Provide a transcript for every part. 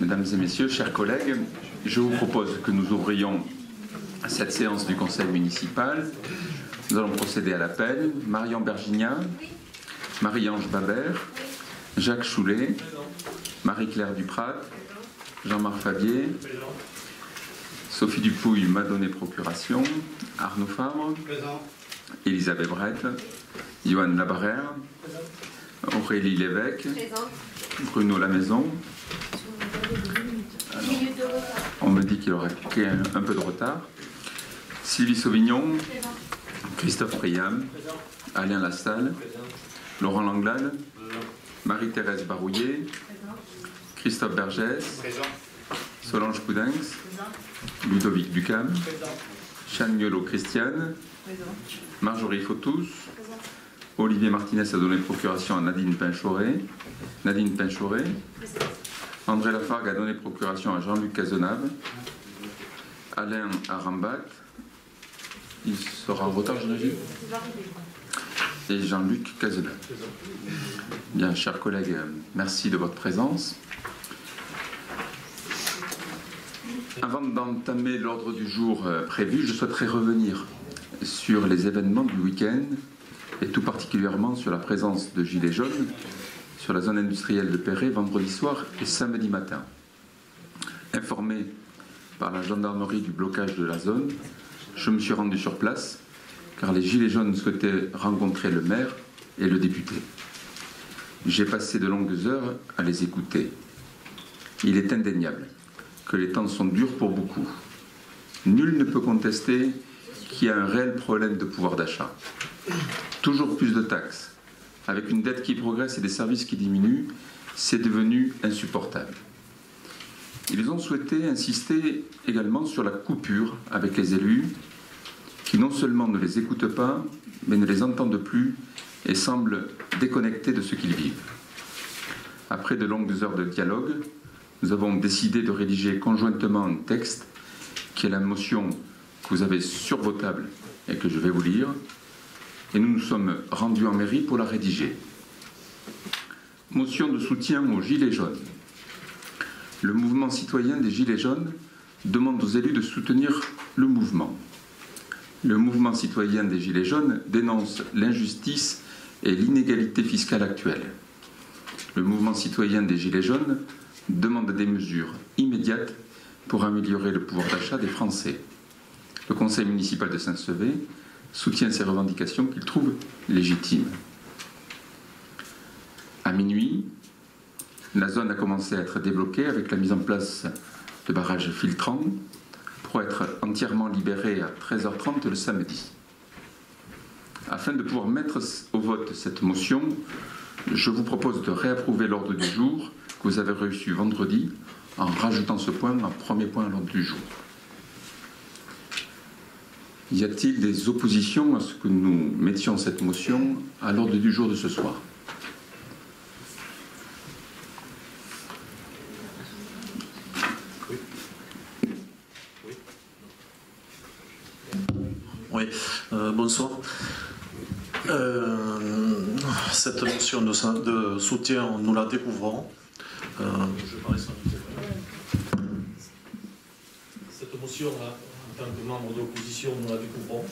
Mesdames et messieurs, chers collègues, je vous propose que nous ouvrions cette séance du Conseil municipal. Nous allons procéder à l'appel. Marion Bergignan, Marie-Ange Babert, Jacques Choulet, Marie-Claire Duprat, Jean-Marc Fabier, Sophie Dupouille m'a donné procuration, Arnaud Fabre, Elisabeth Brett, Johan Labarère, Aurélie Lévesque, Bruno Lamaison. Alors, on me dit qu'il aurait pris un peu de retard. Sylvie Sauvignon, Christophe Priam, Alain Lassalle, Laurent Langlade, Marie-Thérèse Barouillet, Christophe Bergès, Solange Coudens, Ludovic Ducam, Chaniolo Christiane, Marjorie Fotous, Olivier Martinez a donné procuration à Nadine Pinchoré, André Lafargue a donné procuration à Jean-Luc Cazenave, Alain Arambat, il sera en retard, j'imagine, et Jean-Luc Cazenave. Bien, chers collègues, merci de votre présence. Avant d'entamer l'ordre du jour prévu, je souhaiterais revenir sur les événements du week-end et tout particulièrement sur la présence de gilets jaunes sur la zone industrielle de Perret vendredi soir et samedi matin. Informé par la gendarmerie du blocage de la zone, je me suis rendu sur place car les gilets jaunes souhaitaient rencontrer le maire et le député. J'ai passé de longues heures à les écouter. Il est indéniable que les temps sont durs pour beaucoup. Nul ne peut contester qu'il y a un réel problème de pouvoir d'achat. Toujours plus de taxes, avec une dette qui progresse et des services qui diminuent, c'est devenu insupportable. Ils ont souhaité insister également sur la coupure avec les élus, qui non seulement ne les écoutent pas, mais ne les entendent plus et semblent déconnectés de ce qu'ils vivent. Après de longues heures de dialogue, nous avons décidé de rédiger conjointement un texte qui est la motion que vous avez sur vos tables et que je vais vous lire. Et nous nous sommes rendus en mairie pour la rédiger. Motion de soutien aux Gilets jaunes. Le mouvement citoyen des Gilets jaunes demande aux élus de soutenir le mouvement. Le mouvement citoyen des Gilets jaunes dénonce l'injustice et l'inégalité fiscale actuelle. Le mouvement citoyen des Gilets jaunes demande des mesures immédiates pour améliorer le pouvoir d'achat des Français. Le conseil municipal de Saint-Sevé soutient ces revendications qu'il trouve légitimes. À minuit, la zone a commencé à être débloquée avec la mise en place de barrages filtrants pour être entièrement libérée à 13h30 le samedi. Afin de pouvoir mettre au vote cette motion, je vous propose de réapprouver l'ordre du jour que vous avez reçu vendredi en rajoutant ce point en premier point à l'ordre du jour. Y a-t-il des oppositions à ce que nous mettions cette motion à l'ordre du jour de ce soir? Oui, bonsoir. Cette motion de soutien, nous la découvrons. Cette motion, en tant que membre de l'opposition, nous la découvrons.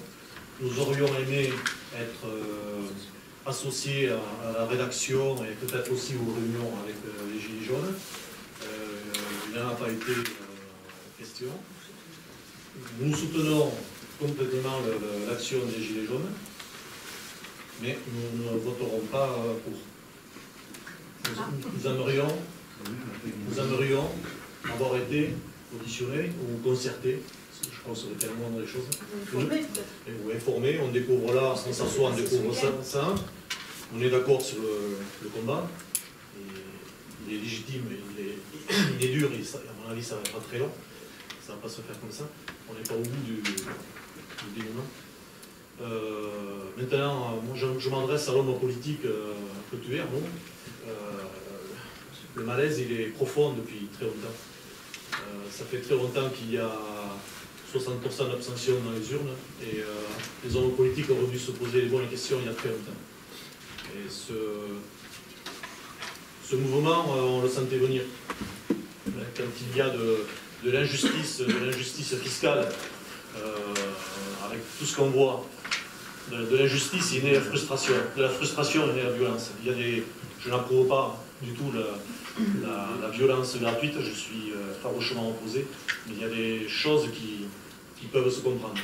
Nous aurions aimé être associés à la rédaction et peut-être aussi aux réunions avec les Gilets jaunes. Il n'en a pas été question. Nous soutenons complètement l'action des Gilets jaunes, mais nous ne voterons pas pour. Nous aimerions avoir été auditionnés ou concertés, je pense que c'est tellement des choses. Ou informés, on découvre là, on s'assoit, on découvre ça. On est d'accord sur le combat. Il est légitime, il est dur, et ça, à mon avis ça va pas très long. Ça ne va pas se faire comme ça. On n'est pas au bout du dénouement. Maintenant, moi, je m'adresse à l'homme politique que tu es, Arnaud. Le malaise, il est profond depuis très longtemps. Ça fait très longtemps qu'il y a 60% d'abstention dans les urnes et les hommes politiques auraient dû se poser les bonnes questions il y a très longtemps. Et ce mouvement, on le sentait venir. quand il y a de l'injustice fiscale, avec tout ce qu'on voit, de l'injustice, il naît la frustration. De la frustration, il naît la violence. Je n'approuve pas du tout la violence gratuite, je suis farouchement opposé, mais il y a des choses qui peuvent se comprendre.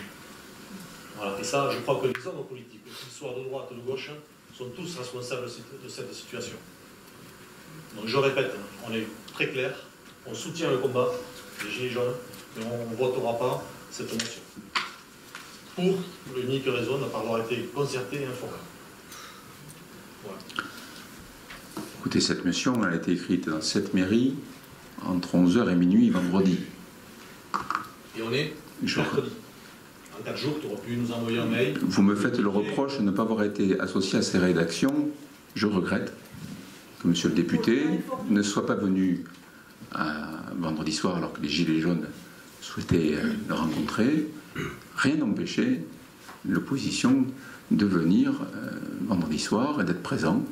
Voilà. Et ça, je crois que les hommes politiques, qu'ils soient de droite ou de gauche, sont tous responsables de cette situation. Donc je répète, on est très clair, on soutient le combat des Gilets jaunes, mais on ne votera pas cette motion. Pour l'unique raison de ne pas avoir été concerté et informé. Voilà. Écoutez, cette motion elle a été écrite dans cette mairie entre 11h et minuit vendredi. Et on est mercredi. En 4 jours, tu aurais pu nous envoyer un mail. Vous me faites le reproche de ne pas avoir été associé à ces rédactions. Je regrette que monsieur le député ne soit pas venu vendredi soir alors que les Gilets jaunes souhaitaient le rencontrer. Rien n'empêchait l'opposition de venir vendredi soir et d'être présent.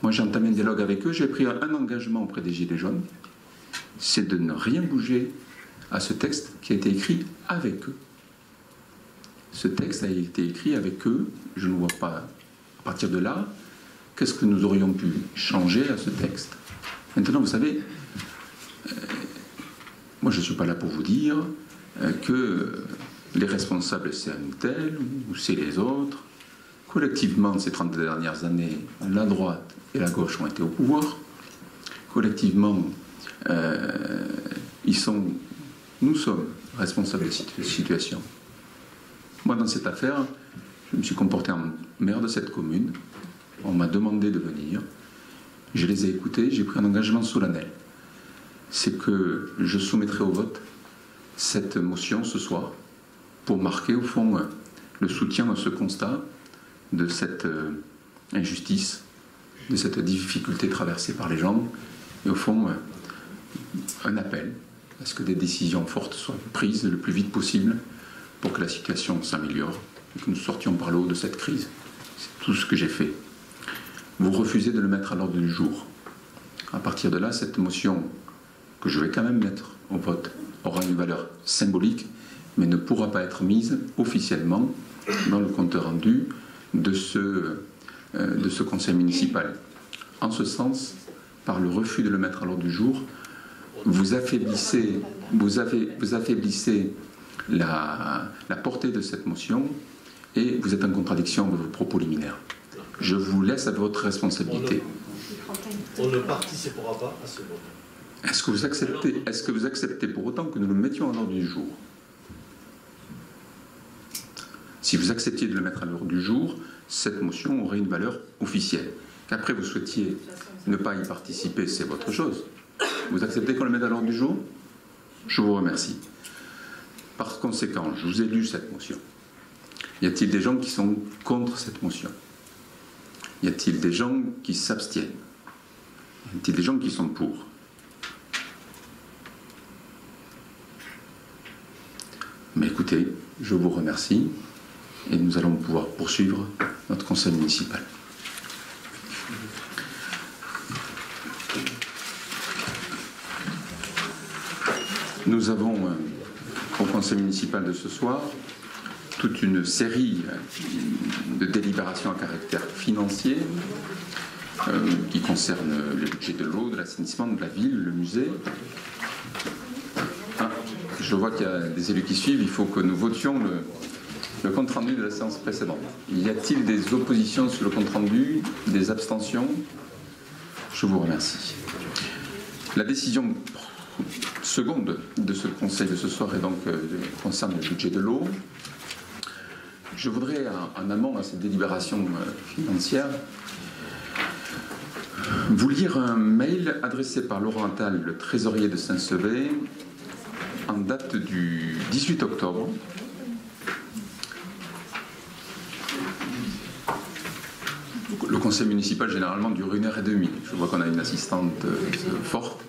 Moi j'ai entamé un dialogue avec eux, j'ai pris un engagement auprès des Gilets jaunes, c'est de ne rien bouger à ce texte qui a été écrit avec eux. Ce texte a été écrit avec eux, je ne vois pas, à partir de là, qu'est-ce que nous aurions pu changer à ce texte. Maintenant, vous savez, moi je ne suis pas là pour vous dire que les responsables c'est un ou tel, ou c'est les autres. Collectivement, ces 30 dernières années, la droite et la gauche ont été au pouvoir. Collectivement, nous sommes responsables de cette situation. Moi, dans cette affaire, je me suis comporté en maire de cette commune. On m'a demandé de venir. Je les ai écoutés, j'ai pris un engagement solennel. C'est que je soumettrai au vote cette motion ce soir pour marquer, au fond, le soutien à ce constat de cette injustice, de cette difficulté traversée par les gens, et au fond, un appel à ce que des décisions fortes soient prises le plus vite possible pour que la situation s'améliore et que nous sortions par le haut de cette crise. C'est tout ce que j'ai fait. Vous refusez de le mettre à l'ordre du jour. À partir de là, cette motion, que je vais quand même mettre au vote, aura une valeur symbolique, mais ne pourra pas être mise officiellement dans le compte rendu de ce conseil municipal. En ce sens, par le refus de le mettre à l'ordre du jour, vous affaiblissez la portée de cette motion et vous êtes en contradiction avec vos propos liminaires. Je vous laisse à votre responsabilité. On ne participera pas à ce vote. Est-ce que vous acceptez pour autant que nous le mettions à l'ordre du jour? Si vous acceptiez de le mettre à l'ordre du jour, cette motion aurait une valeur officielle. Qu'après vous souhaitiez ne pas y participer, c'est votre chose. Vous acceptez qu'on le mette à l'ordre du jour? Je vous remercie. Par conséquent, je vous ai lu cette motion. Y a-t-il des gens qui sont contre cette motion? Y a-t-il des gens qui s'abstiennent? Y a-t-il des gens qui sont pour? Mais écoutez, je vous remercie et nous allons pouvoir poursuivre notre conseil municipal. Nous avons au conseil municipal de ce soir toute une série de délibérations à caractère financier qui concernent le budget de l'eau, de l'assainissement, de la ville, le musée. Je vois qu'il y a des élus qui suivent, il faut que nous votions le compte-rendu de la séance précédente. Y a-t-il des oppositions sur le compte-rendu, des abstentions? Je vous remercie. La décision seconde de ce conseil de ce soir est donc concerne le budget de l'eau. Je voudrais, en amont à cette délibération financière, vous lire un mail adressé par Laurent Attal, le trésorier de Saint-Sevé, en date du 18 octobre. Le conseil municipal, généralement, dure 1h30. Je vois qu'on a une assistante forte.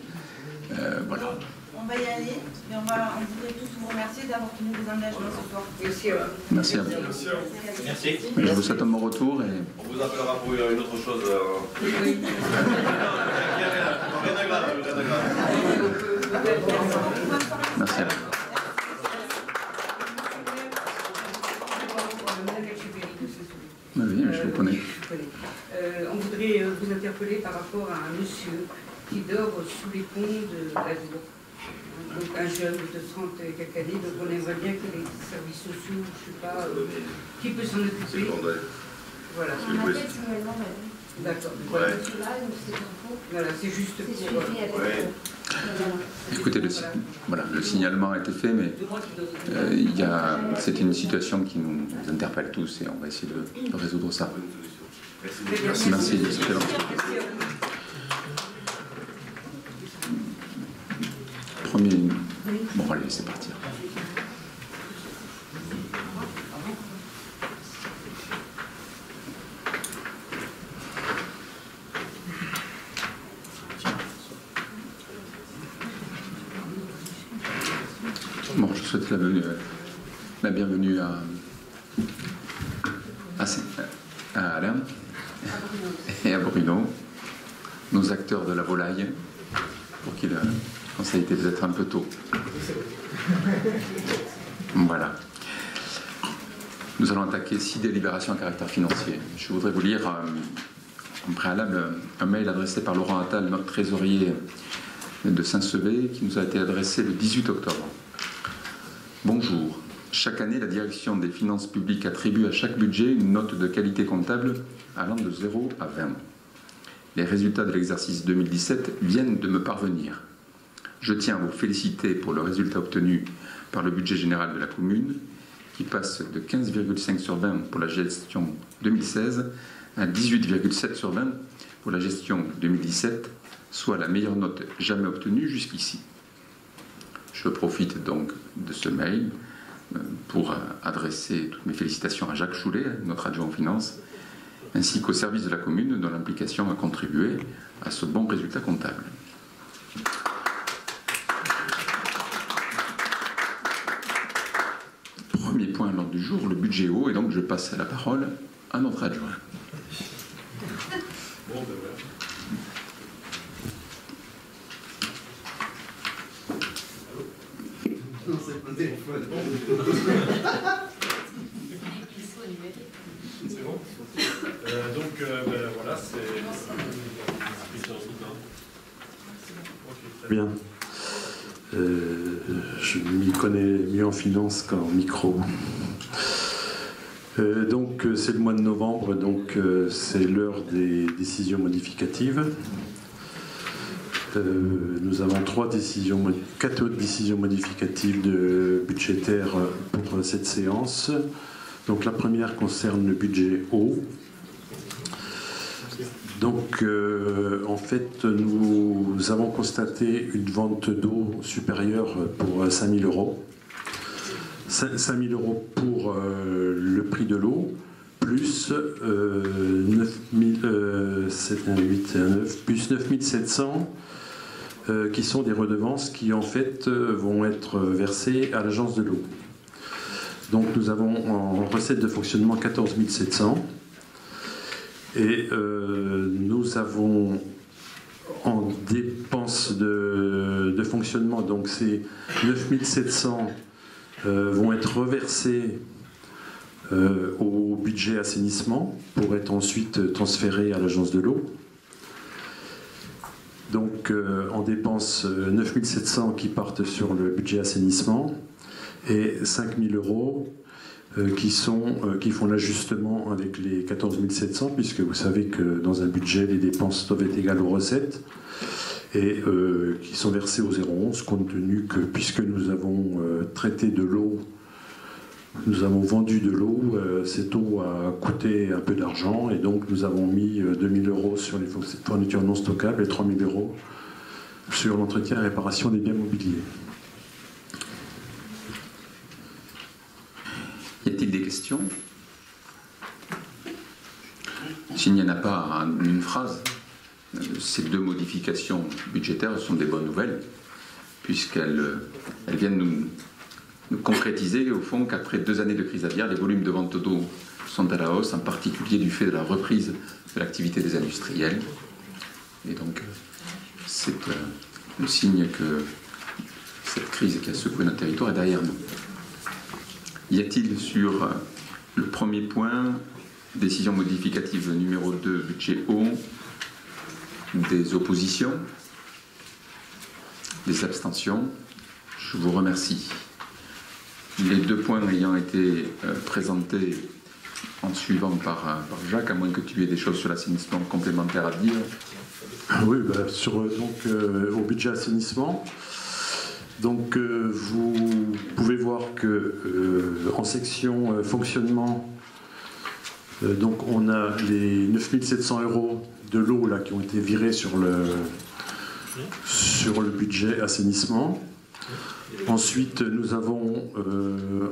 Voilà. On va y aller, mais on voudrait tous vous remercier d'avoir tenu vos engagements ce soir. Merci. Merci à vous. Merci. Je vous souhaite un bon retour. Et... On vous appellera pour une autre chose. Oui. Rien de grave. Merci à vous. Oui, je vous connais. On voudrait vous interpeller par rapport à un monsieur qui dort sous les ponts de la Louvre. Donc un jeune de 30 et quelques années, donc on aimerait bien que les services sociaux, je ne sais pas, qui peut s'en occuper. Voilà. On appelle seulement, D'accord. Voilà, c'est juste pour... Écoutez, le signalement a été fait, mais c'est une situation qui nous interpelle tous et on va essayer de résoudre ça. Merci. Premier... Bon, allez, c'est parti. Bon, je souhaite la bienvenue à Alain et à Bruno, nos acteurs de la volaille, pour qu'ils... Ça a été peut-être un peu tôt. Voilà. Nous allons attaquer 6 délibérations à caractère financier. Je voudrais vous lire en préalable un mail adressé par Laurent Attal, notre trésorier de Saint-Sevé, qui nous a été adressé le 18 octobre. Bonjour. Chaque année, la direction des finances publiques attribue à chaque budget une note de qualité comptable allant de 0 à 20. Les résultats de l'exercice 2017 viennent de me parvenir. Je tiens à vous féliciter pour le résultat obtenu par le budget général de la commune, qui passe de 15,5 sur 20 pour la gestion 2016 à 18,7 sur 20 pour la gestion 2017, soit la meilleure note jamais obtenue jusqu'ici. Je profite donc de ce mail pour adresser toutes mes félicitations à Jacques Choulet, notre adjoint aux finances, ainsi qu'au service de la commune dont l'implication a contribué à ce bon résultat comptable. Premier point à l'ordre du jour, le budget eau, et donc je passe la parole à notre adjoint. Bon, ben voilà. Non, c'est pas un téléphone. C'est bon. Donc, ben voilà, c'est... Très bien. Je m'y connais mieux en finance qu'en micro. Donc c'est le mois de novembre, donc c'est l'heure des décisions modificatives. Nous avons 4 décisions modificatives budgétaires pour cette séance. Donc la première concerne le budget eau. Donc, en fait, nous avons constaté une vente d'eau supérieure pour 5 000 €. 5 000 € pour le prix de l'eau, plus 9 700 qui sont des redevances qui, en fait, vont être versées à l'agence de l'eau. Donc, nous avons en recette de fonctionnement 14 700. Et nous avons en dépenses de fonctionnement, donc ces 9 700 vont être reversés au budget assainissement pour être ensuite transférés à l'agence de l'eau. Donc en dépenses 9 700 qui partent sur le budget assainissement et 5 000 € qui font l'ajustement avec les 14 700, puisque vous savez que dans un budget, les dépenses doivent être égales aux recettes, et qui sont versées au 0,11, compte tenu que, puisque nous avons traité de l'eau, nous avons vendu de l'eau, cette eau a coûté un peu d'argent, et donc nous avons mis 2 000 € sur les fournitures non stockables et 3 000 € sur l'entretien et réparation des biens mobiliers. Y a-t-il des questions? S'il n'y en a pas en une phrase, ces 2 modifications budgétaires sont des bonnes nouvelles, puisqu'elles viennent nous concrétiser au fond qu'après 2 années de crise aviaire, les volumes de vente d'eau sont à la hausse, en particulier du fait de la reprise de l'activité des industriels. Et donc, c'est le signe que cette crise qui a secoué notre territoire est derrière nous. Y a-t-il sur le premier point, décision modificative numéro 2, budget haut, des oppositions, des abstentions? Je vous remercie. Les deux points ayant été présentés en suivant par Jacques, à moins que tu aies des choses sur l'assainissement complémentaires à dire. Oui, au budget assainissement. Donc vous pouvez voir que en section fonctionnement, donc on a les 9 700 € de l'eau là qui ont été virés sur le budget assainissement. Ensuite, nous avons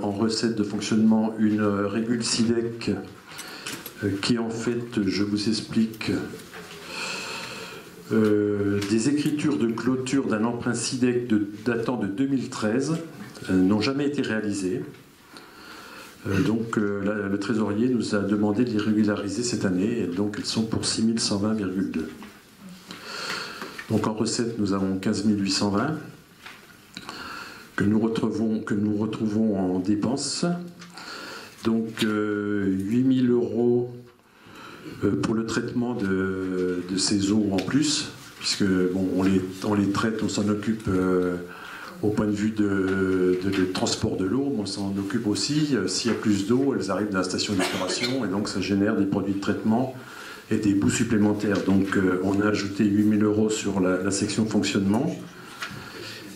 en recette de fonctionnement une régule SIDEC qui en fait, je vous explique, des écritures de clôture d'un emprunt SIDEC datant de 2013 n'ont jamais été réalisées. Donc le trésorier nous a demandé de les régulariser cette année, et donc elles sont pour 6 120,2. Donc en recette, nous avons 15 820 que nous retrouvons en dépenses. Donc 8 000 € pour le traitement de ces eaux en plus, puisque bon, on les traite, on s'en occupe au point de vue de transport de l'eau, mais on s'en occupe aussi. S'il y a plus d'eau, elles arrivent dans la station d'épuration, et donc ça génère des produits de traitement et des bouts supplémentaires. Donc on a ajouté 8 000 € sur la section fonctionnement.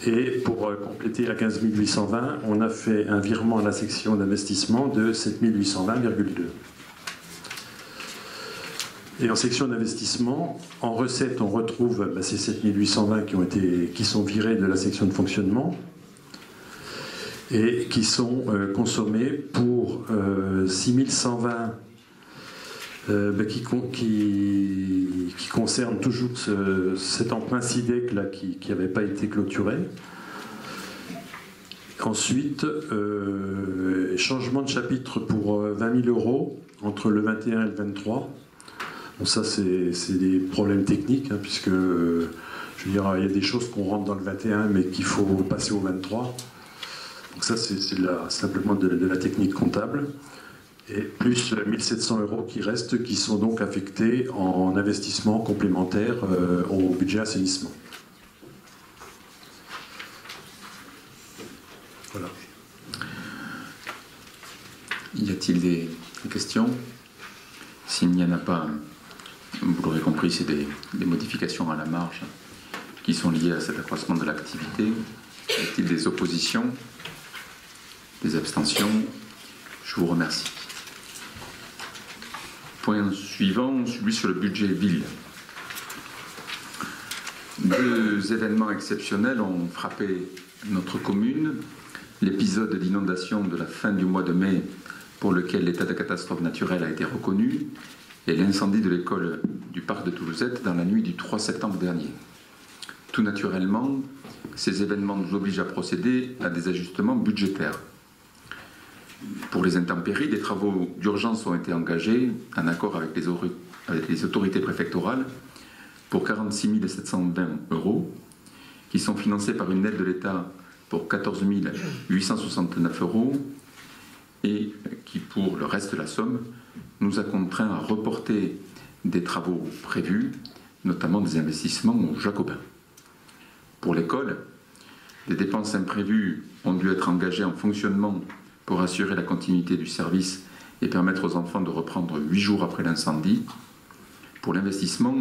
Et pour compléter à 15 820, on a fait un virement à la section d'investissement de 7 820,2. Et en section d'investissement, en recette, on retrouve ces 7 820 qui sont virés de la section de fonctionnement et qui sont consommés pour 6 120 qui concerne toujours cet emprunt SIDEC là, qui n'avait pas été clôturé. Ensuite, changement de chapitre pour 20 000 € entre le 21 et le 23. Bon, ça, c'est des problèmes techniques, hein, puisque je veux dire, il y a des choses qu'on rentre dans le 21, mais qu'il faut passer au 23. Donc ça, c'est simplement de la technique comptable. Et plus 1 700 € qui restent, qui sont donc affectés en investissement complémentaire au budget assainissement. Voilà. Y a-t-il des questions? S'il n'y en a pas, vous l'aurez compris, c'est des modifications à la marge qui sont liées à cet accroissement de l'activité. Y a-t-il des oppositions? Des abstentions? Je vous remercie. Point suivant, celui sur le budget ville. Deux événements exceptionnels ont frappé notre commune. L'épisode d'inondation de la fin du mois de mai, pour lequel l'état de catastrophe naturelle a été reconnu, et l'incendie de l'école du parc de Toulousette dans la nuit du 3 septembre dernier. Tout naturellement, ces événements nous obligent à procéder à des ajustements budgétaires. Pour les intempéries, des travaux d'urgence ont été engagés en accord avec les autorités préfectorales pour 46 720 €, qui sont financés par une aide de l'État pour 14 869 € et qui, pour le reste de la somme, nous a contraints à reporter des travaux prévus, notamment des investissements au Jacobin. Pour l'école, des dépenses imprévues ont dû être engagées en fonctionnement pour assurer la continuité du service et permettre aux enfants de reprendre 8 jours après l'incendie. Pour l'investissement,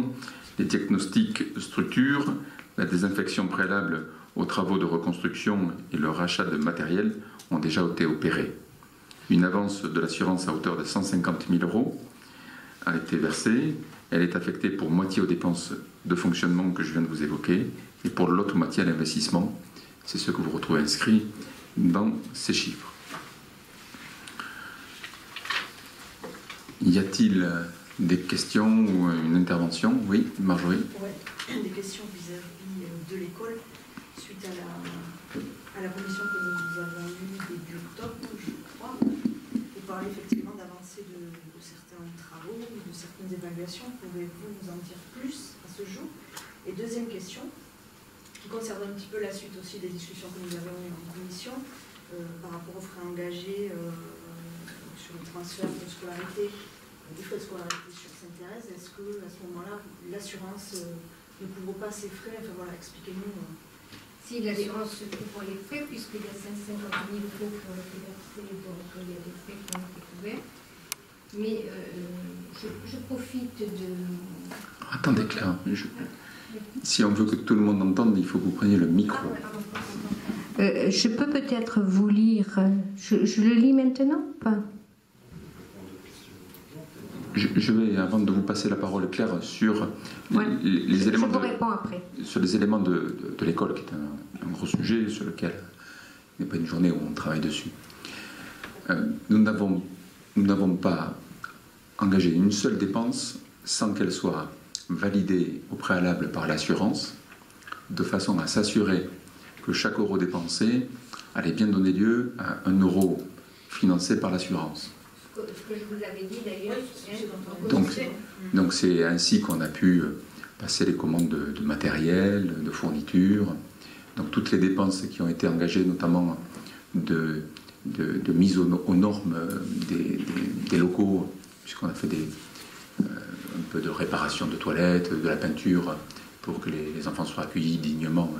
les diagnostics structures, la désinfection préalable aux travaux de reconstruction et le rachat de matériel ont déjà été opérés. Une avance de l'assurance à hauteur de 150 000 € a été versée. Elle est affectée pour moitié aux dépenses de fonctionnement que je viens de vous évoquer et pour l'autre moitié à l'investissement. C'est ce que vous retrouvez inscrit dans ces chiffres. Y a-t-il des questions ou une intervention? Oui, Marjorie. Oui, des questions vis-à-vis de l'école suite à la commission que nous avons eue début octobre, je crois. Vous parlez effectivement d'avancée de certains travaux, de certaines évaluations. Pouvez-vous nous en dire plus à ce jour? Et deuxième question, qui concerne un petit peu la suite aussi des discussions que nous avons eues en commission par rapport aux frais engagés sur le transfert de scolarité, des frais de scolarité sur Sainte-Thérèse. Est-ce que à ce moment-là, l'assurance ne couvre pas ces frais? Enfin voilà, expliquez-nous. Si l'assurance couvre les frais, puisqu'il y a 150 000 euros qui ont été versés, donc il y a des frais qui ont été couverts. Mais je profite de... Attendez Claire, si on veut que tout le monde entende, il faut que vous preniez le micro. Je peux peut-être vous lire, je le lis maintenant ou pas? Je vais, avant de vous passer la parole, Claire, sur les éléments. Je vous réponds après. Sur les éléments de l'école, qui est un gros sujet sur lequel il n'y a pas une journée où on travaille dessus. Nous n'avons pas engagé une seule dépense sans qu'elle soit validée au préalable par l'assurance, de façon à s'assurer que chaque euro dépensé allait bien donner lieu à un euro financé par l'assurance. Ce que je vous avais dit d'ailleurs. Donc c'est ainsi qu'on a pu passer les commandes de matériel, de fourniture, donc toutes les dépenses qui ont été engagées, notamment de mise aux normes des locaux, puisqu'on a fait un peu de réparation de toilettes, de la peinture, pour que les enfants soient accueillis dignement.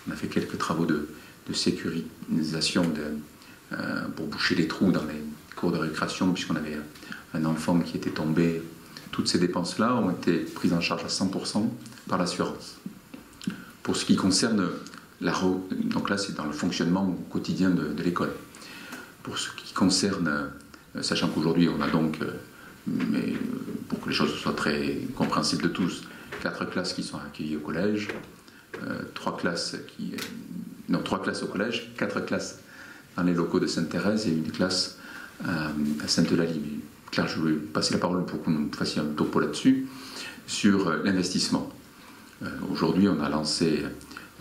On a fait quelques travaux de sécurisation pour boucher les trous dans les cours de récréation, puisqu'on avait un enfant qui était tombé. Toutes ces dépenses-là ont été prises en charge à 100% par l'assurance. Pour ce qui concerne donc là c'est dans le fonctionnement quotidien de l'école. Pour ce qui concerne, sachant qu'aujourd'hui on a donc, mais pour que les choses soient très compréhensibles de tous, 4 classes qui sont accueillies au collège, 3 classes au collège, 4 classes dans les locaux de Sainte-Thérèse et une classe à Sainte-Eulalie. Claire, je vais passer la parole pour que nous fassions un topo là-dessus, sur l'investissement. Aujourd'hui, on a lancé,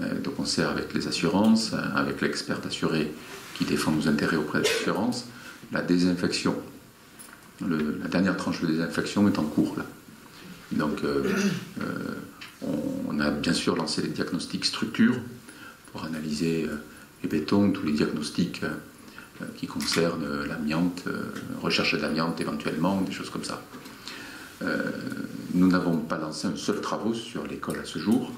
de concert avec les assurances, avec l'expert assuré qui défend nos intérêts auprès des assurances, la désinfection. La dernière tranche de désinfection est en cours, là. Donc, on a bien sûr lancé les diagnostics structure pour analyser les bétons, tous les diagnostics qui concernent l'amiante, recherche de l'amiante éventuellement, des choses comme ça. Nous n'avons pas lancé un seul travaux sur l'école à ce jour,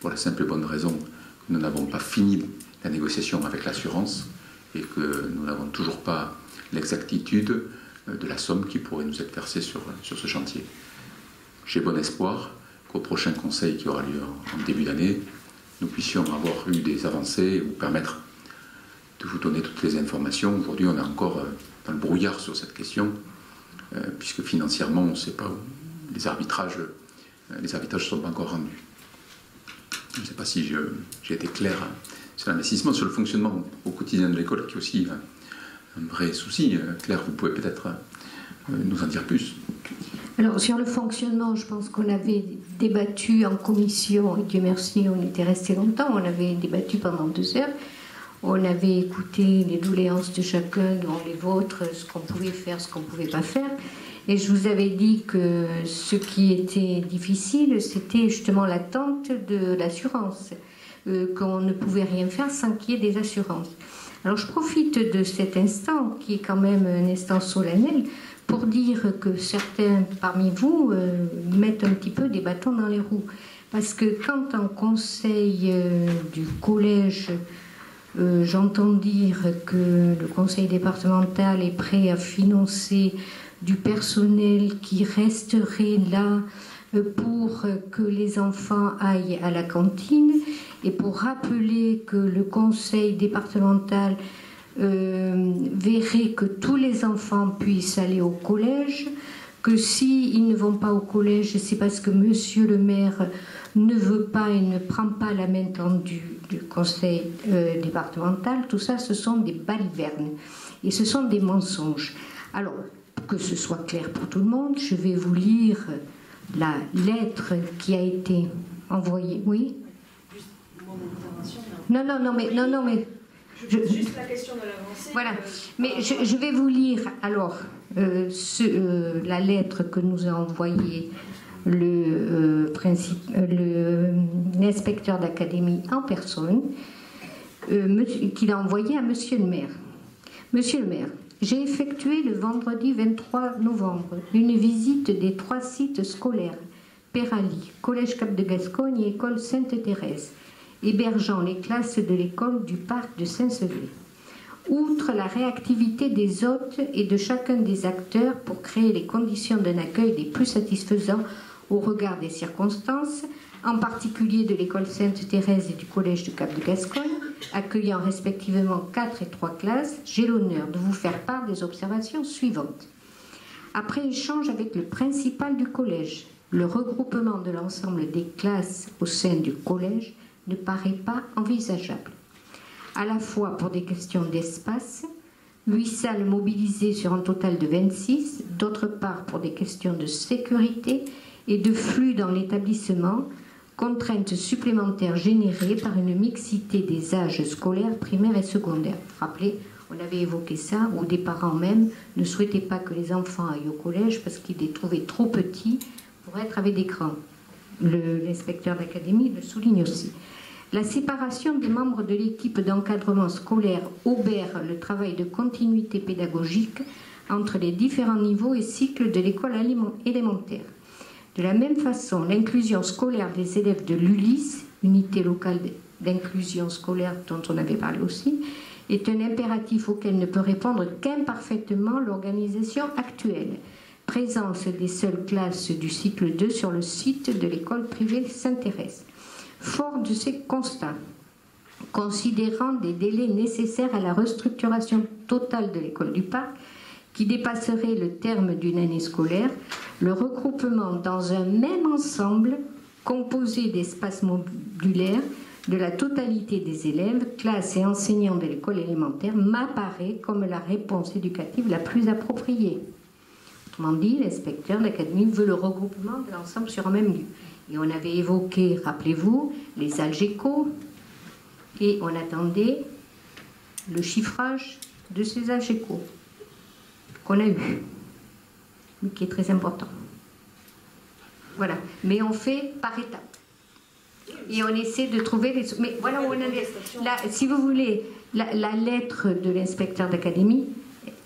pour la simple et bonne raison que nous n'avons pas fini la négociation avec l'assurance et que nous n'avons toujours pas l'exactitude de la somme qui pourrait nous être versée sur ce chantier. J'ai bon espoir qu'au prochain conseil qui aura lieu en début d'année, nous puissions avoir eu des avancées et vous permettre de vous donner toutes les informations. Aujourd'hui, on est encore dans le brouillard sur cette question, puisque financièrement, on ne sait pas où. Les arbitrages ne sont pas encore rendus. Je ne sais pas si j'ai été clair sur l'investissement, sur le fonctionnement au quotidien de l'école, qui est aussi un vrai souci. Claire, vous pouvez peut-être nous en dire plus. Alors, sur le fonctionnement, je pense qu'on avait débattu en commission, et Dieu merci, on était resté longtemps, on avait débattu pendant 2 heures. On avait écouté les doléances de chacun, dont les vôtres, ce qu'on pouvait faire, ce qu'on ne pouvait pas faire. Et je vous avais dit que ce qui était difficile, c'était justement l'attente de l'assurance, qu'on ne pouvait rien faire sans qu'il y ait des assurances. Alors je profite de cet instant, qui est quand même un instant solennel, pour dire que certains parmi vous mettent un petit peu des bâtons dans les roues. Parce que quand en conseil du collège, j'entends dire que le conseil départemental est prêt à financer du personnel qui resterait là pour que les enfants aillent à la cantine, et pour rappeler que le conseil départemental verrait que tous les enfants puissent aller au collège, que s'ils ne vont pas au collège, c'est parce que monsieur le maire ne veut pas et ne prend pas la main tendue du conseil départemental. Tout ça, ce sont des balivernes et ce sont des mensonges. Alors, pour que ce soit clair pour tout le monde, je vais vous lire la lettre qui a été envoyée. Oui ? Juste mon intervention. Non, mais juste la question de l'avancée. Voilà, mais je vais vous lire alors la lettre que nous a envoyée l'inspecteur d'académie en personne, qu'il a envoyé à Monsieur le maire. Monsieur le maire, j'ai effectué le vendredi 23 novembre une visite des 3 sites scolaires, Pérali, Collège Cap de Gascogne et École Sainte-Thérèse, hébergeant les classes de l'école du parc de Saint-Sevé. Outre la réactivité des hôtes et de chacun des acteurs pour créer les conditions d'un accueil des plus satisfaisants au regard des circonstances, en particulier de l'école Sainte-Thérèse et du collège du Cap de Gascogne, accueillant respectivement 4 et 3 classes, j'ai l'honneur de vous faire part des observations suivantes. Après échange avec le principal du collège, le regroupement de l'ensemble des classes au sein du collège ne paraît pas envisageable. À la fois pour des questions d'espace, 8 salles mobilisées sur un total de 26, d'autre part pour des questions de sécurité et de flux dans l'établissement, contraintes supplémentaires générées par une mixité des âges scolaires primaires et secondaires. Rappelez, on avait évoqué ça, où des parents même ne souhaitaient pas que les enfants aillent au collège parce qu'ils les trouvaient trop petits pour être avec des grands. L'inspecteur d'académie le souligne aussi. La séparation des membres de l'équipe d'encadrement scolaire obère le travail de continuité pédagogique entre les différents niveaux et cycles de l'école élémentaire. De la même façon, l'inclusion scolaire des élèves de l'ULIS, unité locale d'inclusion scolaire dont on avait parlé aussi, est un impératif auquel ne peut répondre qu'imparfaitement l'organisation actuelle. Présence des seules classes du cycle 2 sur le site de l'école privée Sainte-Thérèse. Fort de ces constats, considérant des délais nécessaires à la restructuration totale de l'école du parc, qui dépasserait le terme d'une année scolaire, le regroupement dans un même ensemble composé d'espaces modulaires de la totalité des élèves, classes et enseignants de l'école élémentaire m'apparaît comme la réponse éducative la plus appropriée. Autrement dit, l'inspecteur d'académie veut le regroupement de l'ensemble sur un même lieu. Et on avait évoqué, rappelez-vous, les algécos, et on attendait le chiffrage de ces algécos qu'on a eu, mais qui est très important. Voilà. Mais on fait par étapes. Et on essaie de trouver les... Mais voilà où on en est. Là, si vous voulez, la lettre de l'inspecteur d'académie,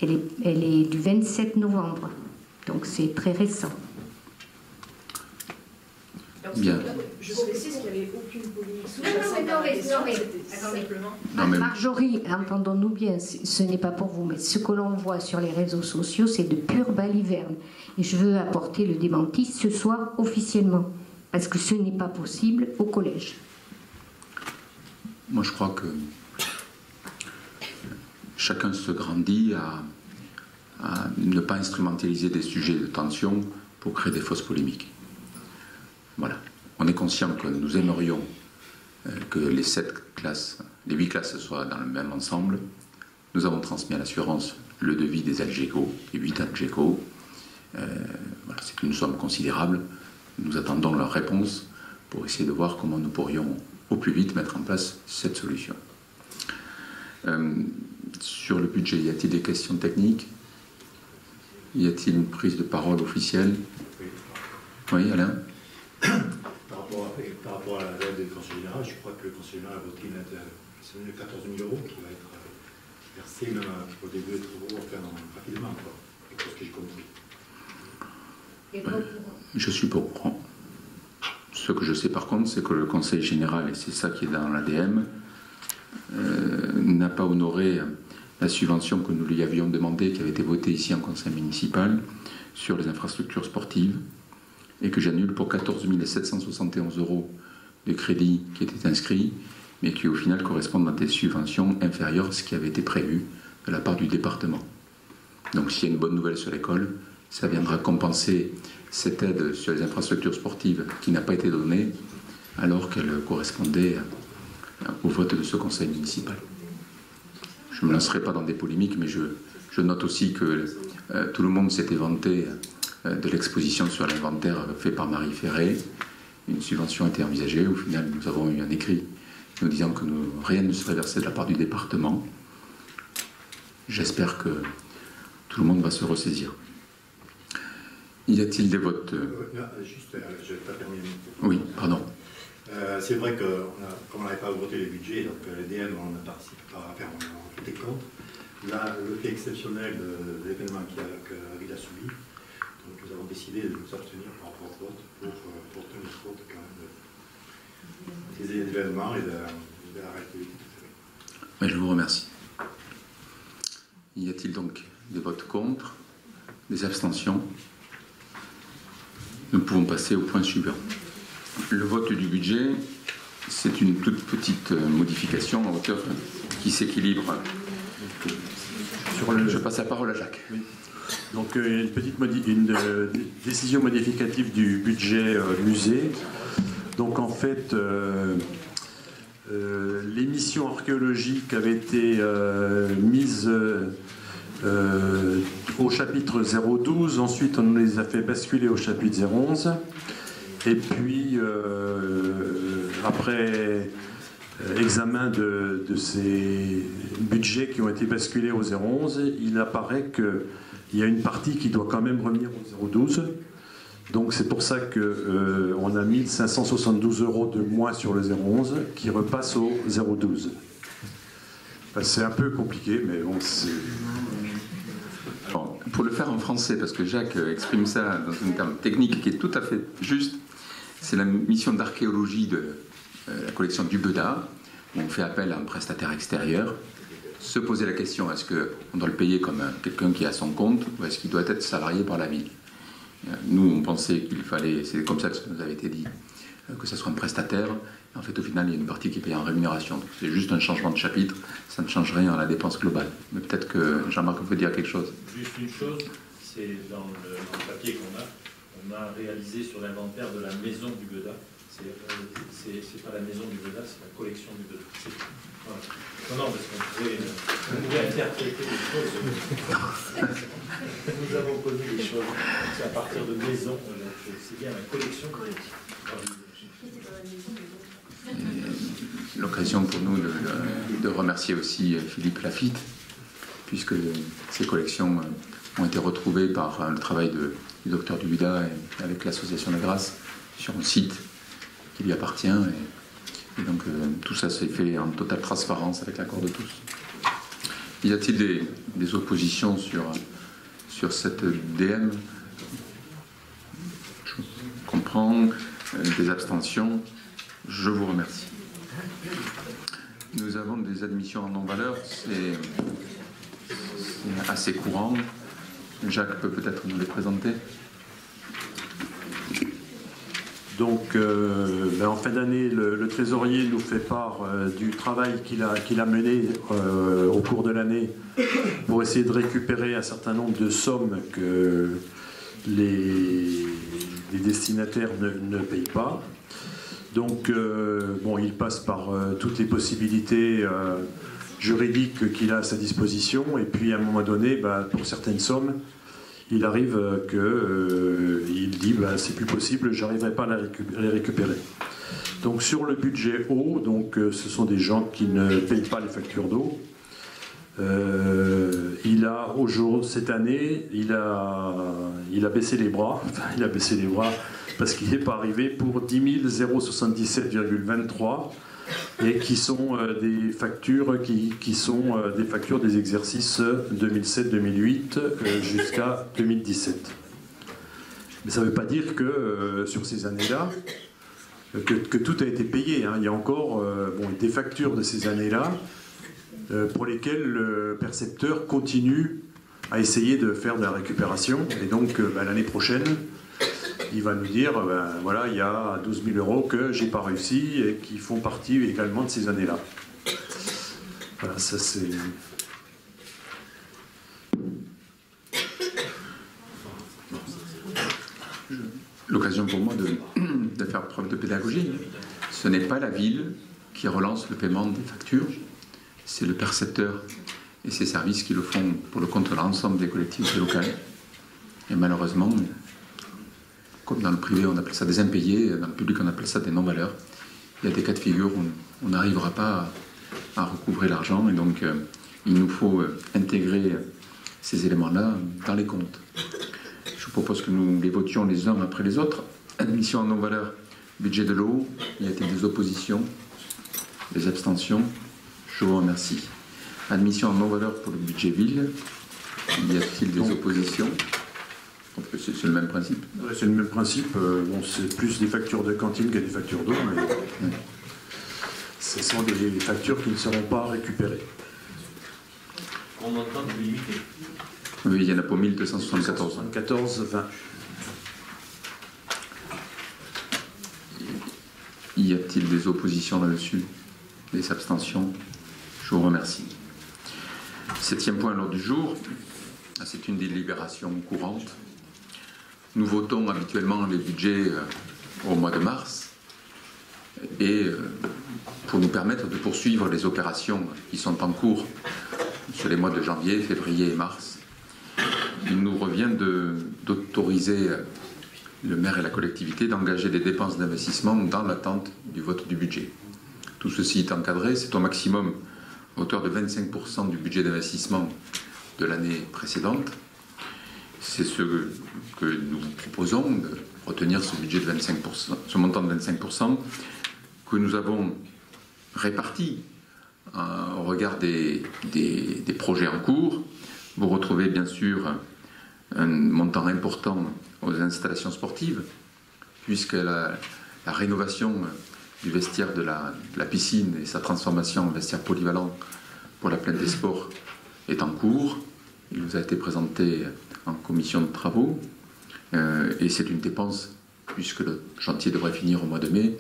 elle est du 27 novembre. Donc c'est très récent. Bien. Je précise qu'il n'y avait aucune polémique. Marjorie, entendons-nous bien, ce n'est pas pour vous, mais ce que l'on voit sur les réseaux sociaux, c'est de pure baliverne. Et je veux apporter le démenti ce soir officiellement, parce que ce n'est pas possible au collège. Moi, je crois que chacun se grandit à ne pas instrumentaliser des sujets de tension pour créer des fausses polémiques. Voilà. On est conscient que nous aimerions que les 8 classes soient dans le même ensemble. Nous avons transmis à l'assurance le devis des algécos, les 8 algécos. Voilà, c'est une somme considérable. Nous attendons leur réponse pour essayer de voir comment nous pourrions au plus vite mettre en place cette solution. Sur le budget, y a-t-il des questions techniques? Y a-t-il une prise de parole officielle? Oui, Alain? Par rapport à l'aide du Conseil général, je crois que le Conseil général a voté une aide de 14 000 € qui va être versée même au début des travaux, enfin rapidement, quoi. C'est tout ce que j'ai compris. Je suis pas au courant. Ce que je sais par contre, c'est que le Conseil général, et c'est ça qui est dans l'ADM, n'a pas honoré la subvention que nous lui avions demandée, qui avait été votée ici en conseil municipal, sur les infrastructures sportives, et que j'annule pour 14 771 € de crédit qui était inscrit, mais qui au final correspondent à des subventions inférieures à ce qui avait été prévu de la part du département. Donc s'il y a une bonne nouvelle sur l'école, ça viendra compenser cette aide sur les infrastructures sportives qui n'a pas été donnée alors qu'elle correspondait au vote de ce conseil municipal. Je ne me lancerai pas dans des polémiques, mais je note aussi que tout le monde s'était vanté de l'exposition sur l'inventaire fait par Marie Ferré. Une subvention a été envisagée. Au final, nous avons eu un écrit nous disant que rien ne serait versé de la part du département. J'espère que tout le monde va se ressaisir. Y a-t-il des votes Juste, je n'ai pas terminé. Oui, pardon. C'est vrai que comme on n'avait pas voté les budgets, donc l'EDM, on a participé à faire des comptes. Là, le fait exceptionnel de l'événement que la ville a subi, donc nous avons décidé de nous abstenir par rapport au vote pour tenir compte quand même des événements et de la réactivité. Mais je vous remercie. Y a-t-il donc des votes contre, des abstentions? Nous pouvons passer au point suivant. Le vote du budget, c'est une toute petite modification à hauteur qui s'équilibre. Je passe la parole à Jacques. Oui. Donc une décision modificative du budget musée. Donc en fait, les missions archéologiques avaient été mises au chapitre 012, ensuite on les a fait basculer au chapitre 011, et puis après examen de ces budgets qui ont été basculés au 011, il apparaît qu'il y a une partie qui doit quand même revenir au 012. Donc c'est pour ça qu'on a 1572 € de moins sur le 011 qui repasse au 012. Enfin, c'est un peu compliqué, mais bon, c'est... Pour le faire en français, parce que Jacques exprime ça dans un terme technique qui est tout à fait juste, c'est la mission d'archéologie de la collection du Beda, où on fait appel à un prestataire extérieur, se poser la question, est-ce qu'on doit le payer comme quelqu'un qui a son compte, ou est-ce qu'il doit être salarié par la ville? Nous, on pensait qu'il fallait, c'est comme ça que ça nous avait été dit, que ce soit un prestataire. En fait, au final, il y a une partie qui est payée en rémunération. Donc, c'est juste un changement de chapitre, ça ne change rien à la dépense globale. Mais peut-être que Jean-Marc veut dire quelque chose. Juste une chose, c'est dans le papier qu'on a réalisé sur l'inventaire de la maison du Beda. C'est pas la maison du Beda, c'est la collection du Beda. Voilà. Non, parce qu'on pouvait interpréter les choses. Nous avons connu les choses à partir de maison. C'est bien la collection. L'occasion pour nous de remercier aussi Philippe Lafitte, puisque ces collections ont été retrouvées par le travail du docteur Dubida et avec l'association La Grâce sur un site qui lui appartient. Et donc tout ça s'est fait en totale transparence avec l'accord de tous. Y a-t-il des oppositions sur cette DM? Je comprends. Des abstentions? Je vous remercie. Nous avons des admissions en non-valeur, c'est assez courant. Jacques peut peut-être nous les présenter. Donc, en fin d'année, le trésorier nous fait part du travail qu'il a mené au cours de l'année pour essayer de récupérer un certain nombre de sommes que les destinataires ne payent pas. Donc, il passe par toutes les possibilités juridiques qu'il a à sa disposition, et puis à un moment donné, pour certaines sommes, il arrive qu'il dit c'est plus possible, j'arriverai pas à les récupérer. Donc sur le budget eau, ce sont des gens qui ne payent pas les factures d'eau. Cette année, il a baissé les bras. Il a baissé les bras parce qu'il n'est pas arrivé pour 10 077,23 et qui sont des factures qui sont des factures des exercices 2007-2008 jusqu'à 2017. Mais ça ne veut pas dire que sur ces années-là, que tout a été payé. Hein. Il y a encore des factures de ces années-là pour lesquelles le percepteur continue à essayer de faire de la récupération. Et donc l'année prochaine, il va nous dire, il y a 12 000 € que j'ai pas réussi et qui font partie également de ces années-là. Voilà, ça c'est... L'occasion pour moi de faire preuve de pédagogie. Ce n'est pas la ville qui relance le paiement des factures, c'est le percepteur et ses services qui le font pour le compte de l'ensemble des collectivités locales. Et malheureusement, comme dans le privé on appelle ça des impayés, dans le public on appelle ça des non-valeurs, il y a des cas de figure où on n'arrivera pas à recouvrer l'argent, et donc il nous faut intégrer ces éléments-là dans les comptes. Je Je vous propose que nous les votions les uns après les autres. Admission en non-valeur, budget de l'eau. Y a-t-il des oppositions? Des abstentions? Je vous remercie. Admission en non-valeur pour le budget ville. Y a-t-il des oppositions? C'est le même principe. Ouais, c'est le même principe. Bon, c'est plus des factures de cantine que des factures d'eau, mais ce sont des factures qui ne seront pas récupérées. On entend limiter. Oui, il y en a pour 1274. 14, 20. Y a-t-il des oppositions là-dessus? Des abstentions? Je vous remercie. 7e point à l'ordre du jour, c'est une délibération courante. Nous votons habituellement les budgets au mois de mars et pour nous permettre de poursuivre les opérations qui sont en cours sur les mois de janvier, février et mars. Il nous revient d'autoriser le maire et la collectivité d'engager des dépenses d'investissement dans l'attente du vote du budget. Tout ceci est encadré, c'est au maximum à hauteur de 25% du budget d'investissement de l'année précédente. C'est ce que nous vous proposons, de retenir ce budget de 25%, ce montant de 25%, que nous avons réparti au regard des projets en cours. Vous retrouvez bien sûr un montant important aux installations sportives, puisque la rénovation du vestiaire de la piscine et sa transformation en vestiaire polyvalent pour la plaine des sports est en cours. Il vous a été présenté en commission de travaux et c'est une dépense, puisque le chantier devrait finir au mois de mai,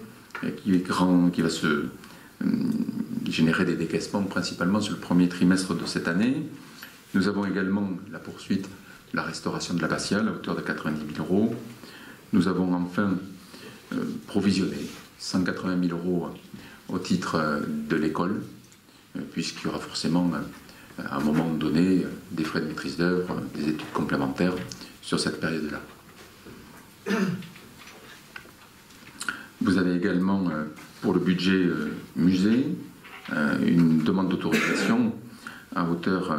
qui va se générer des décaissements principalement sur le premier trimestre de cette année. Nous avons également la poursuite de la restauration de l'abbatiale à hauteur de 90 000 euros. Nous avons enfin provisionné 180 000 euros au titre de l'école, puisqu'il y aura forcément à un moment donné des frais de maîtrise d'œuvre, des études complémentaires sur cette période-là. Vous avez également pour le budget musée une demande d'autorisation à hauteur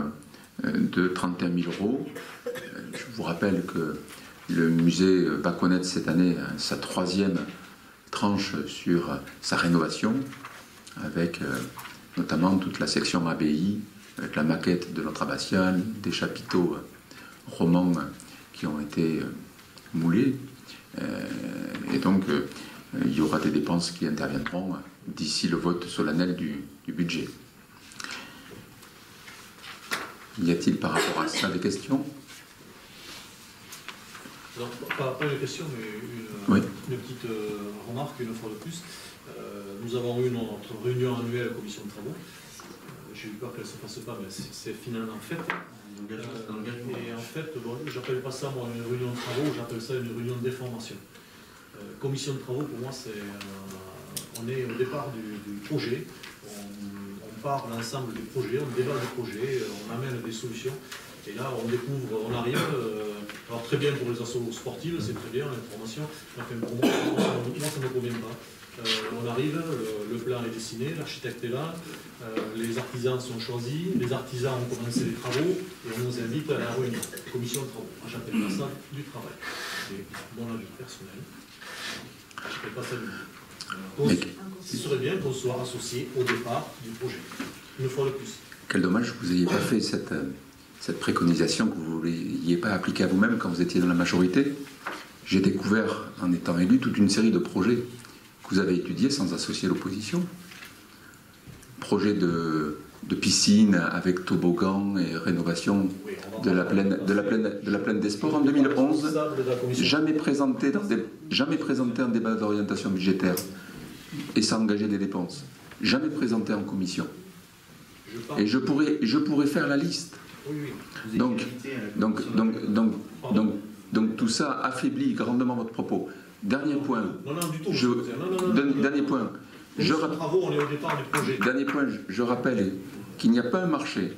de 31 000 euros. Je vous rappelle que le musée va connaître cette année sa 3e tranche sur sa rénovation, avec notamment toute la section ABI, avec la maquette de notre abbatiale, des chapiteaux romans qui ont été moulés. Et donc, il y aura des dépenses qui interviendront d'ici le vote solennel du budget. Y a-t-il par rapport à ça des questions? Alors, pas une question, mais une petite remarque, une fois de plus. Nous avons eu notre réunion annuelle commission de travaux. J'ai eu peur qu'elle ne se fasse pas, mais c'est finalement fait. Et en fait, bon, j'appelle pas ça moi une réunion de travaux, j'appelle ça une réunion d'information. Commission de travaux, pour moi, on est au départ du projet. On part l'ensemble du projet, on débat du projet, on amène des solutions. Et là, on découvre, on arrive, alors très bien pour les assos sportives, c'est très bien, l'information, enfin pour moi, ça ne me convient pas. On arrive, le plan est dessiné, l'architecte est là, les artisans sont choisis, les artisans ont commencé les travaux, et on nous invite à la réunion, commission de travaux. Moi, j'appelle pas ça du travail. C'est mon avis personnel. Je n'appelle pas ça du travail. Il serait bien qu'on soit associé au départ du projet, une fois de plus. Quel dommage que vous n'ayez pas fait cette préconisation, que vous ne vouliez pas appliquer à vous-même quand vous étiez dans la majorité. J'ai découvert, en étant élu, toute une série de projets que vous avez étudiés sans associer l'opposition. Projet de piscine avec toboggan et rénovation de la plaine des sports en 2011. Jamais présenté en débat d'orientation budgétaire et sans engager des dépenses. Jamais présenté en commission. Et je pourrais faire la liste. Donc tout ça affaiblit grandement votre propos. Dernier point. Dernier point. Dernier point, je rappelle qu'il n'y a pas un marché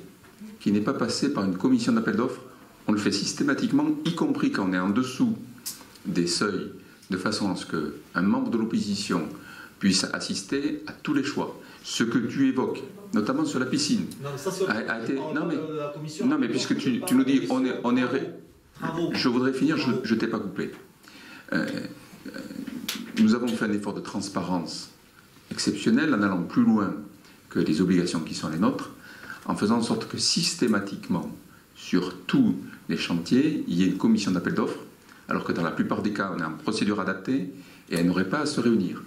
qui n'est pas passé par une commission d'appel d'offres. On le fait systématiquement, y compris quand on est en dessous des seuils, de façon à ce qu'un membre de l'opposition puisse assister à tous les choix. Ce que tu évoques, notamment sur la piscine, non, ça, a été... Non mais puisque tu nous dis on est travaux. Je voudrais finir, je t'ai pas coupé. Nous avons fait un effort de transparence exceptionnel en allant plus loin que les obligations qui sont les nôtres, en faisant en sorte que systématiquement, sur tous les chantiers, il y ait une commission d'appel d'offres, alors que dans la plupart des cas, on est en procédure adaptée et elle n'aurait pas à se réunir.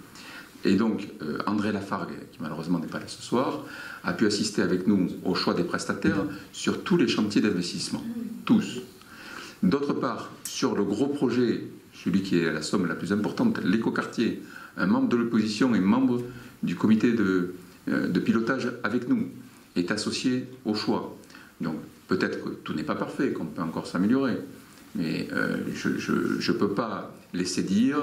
Et donc, André Lafargue, qui malheureusement n'est pas là ce soir, a pu assister avec nous au choix des prestataires sur tous les chantiers d'investissement. Tous. D'autre part, sur le gros projet, celui qui est la somme la plus importante, l'écoquartier, un membre de l'opposition et membre du comité de pilotage avec nous est associé au choix. Donc, peut-être que tout n'est pas parfait, qu'on peut encore s'améliorer. Mais je ne peux pas laisser dire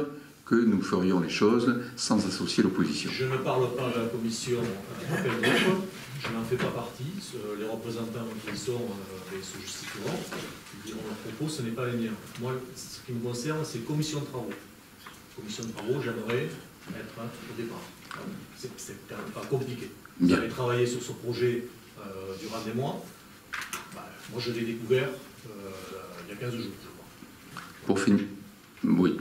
que nous ferions les choses sans associer l'opposition. Je ne parle pas de la commission appel d'offres, je n'en fais pas partie. Les représentants qui y sont se justifieront, ils diront leurs propos, ce n'est pas les miens. Moi, ce qui me concerne, c'est commission de travaux. Commission de travaux, j'aimerais être au départ. C'est quand même pas compliqué. Vous avez travaillé sur ce projet durant des mois. Moi, je l'ai découvert il y a 15 jours, je crois. Pour finir, oui,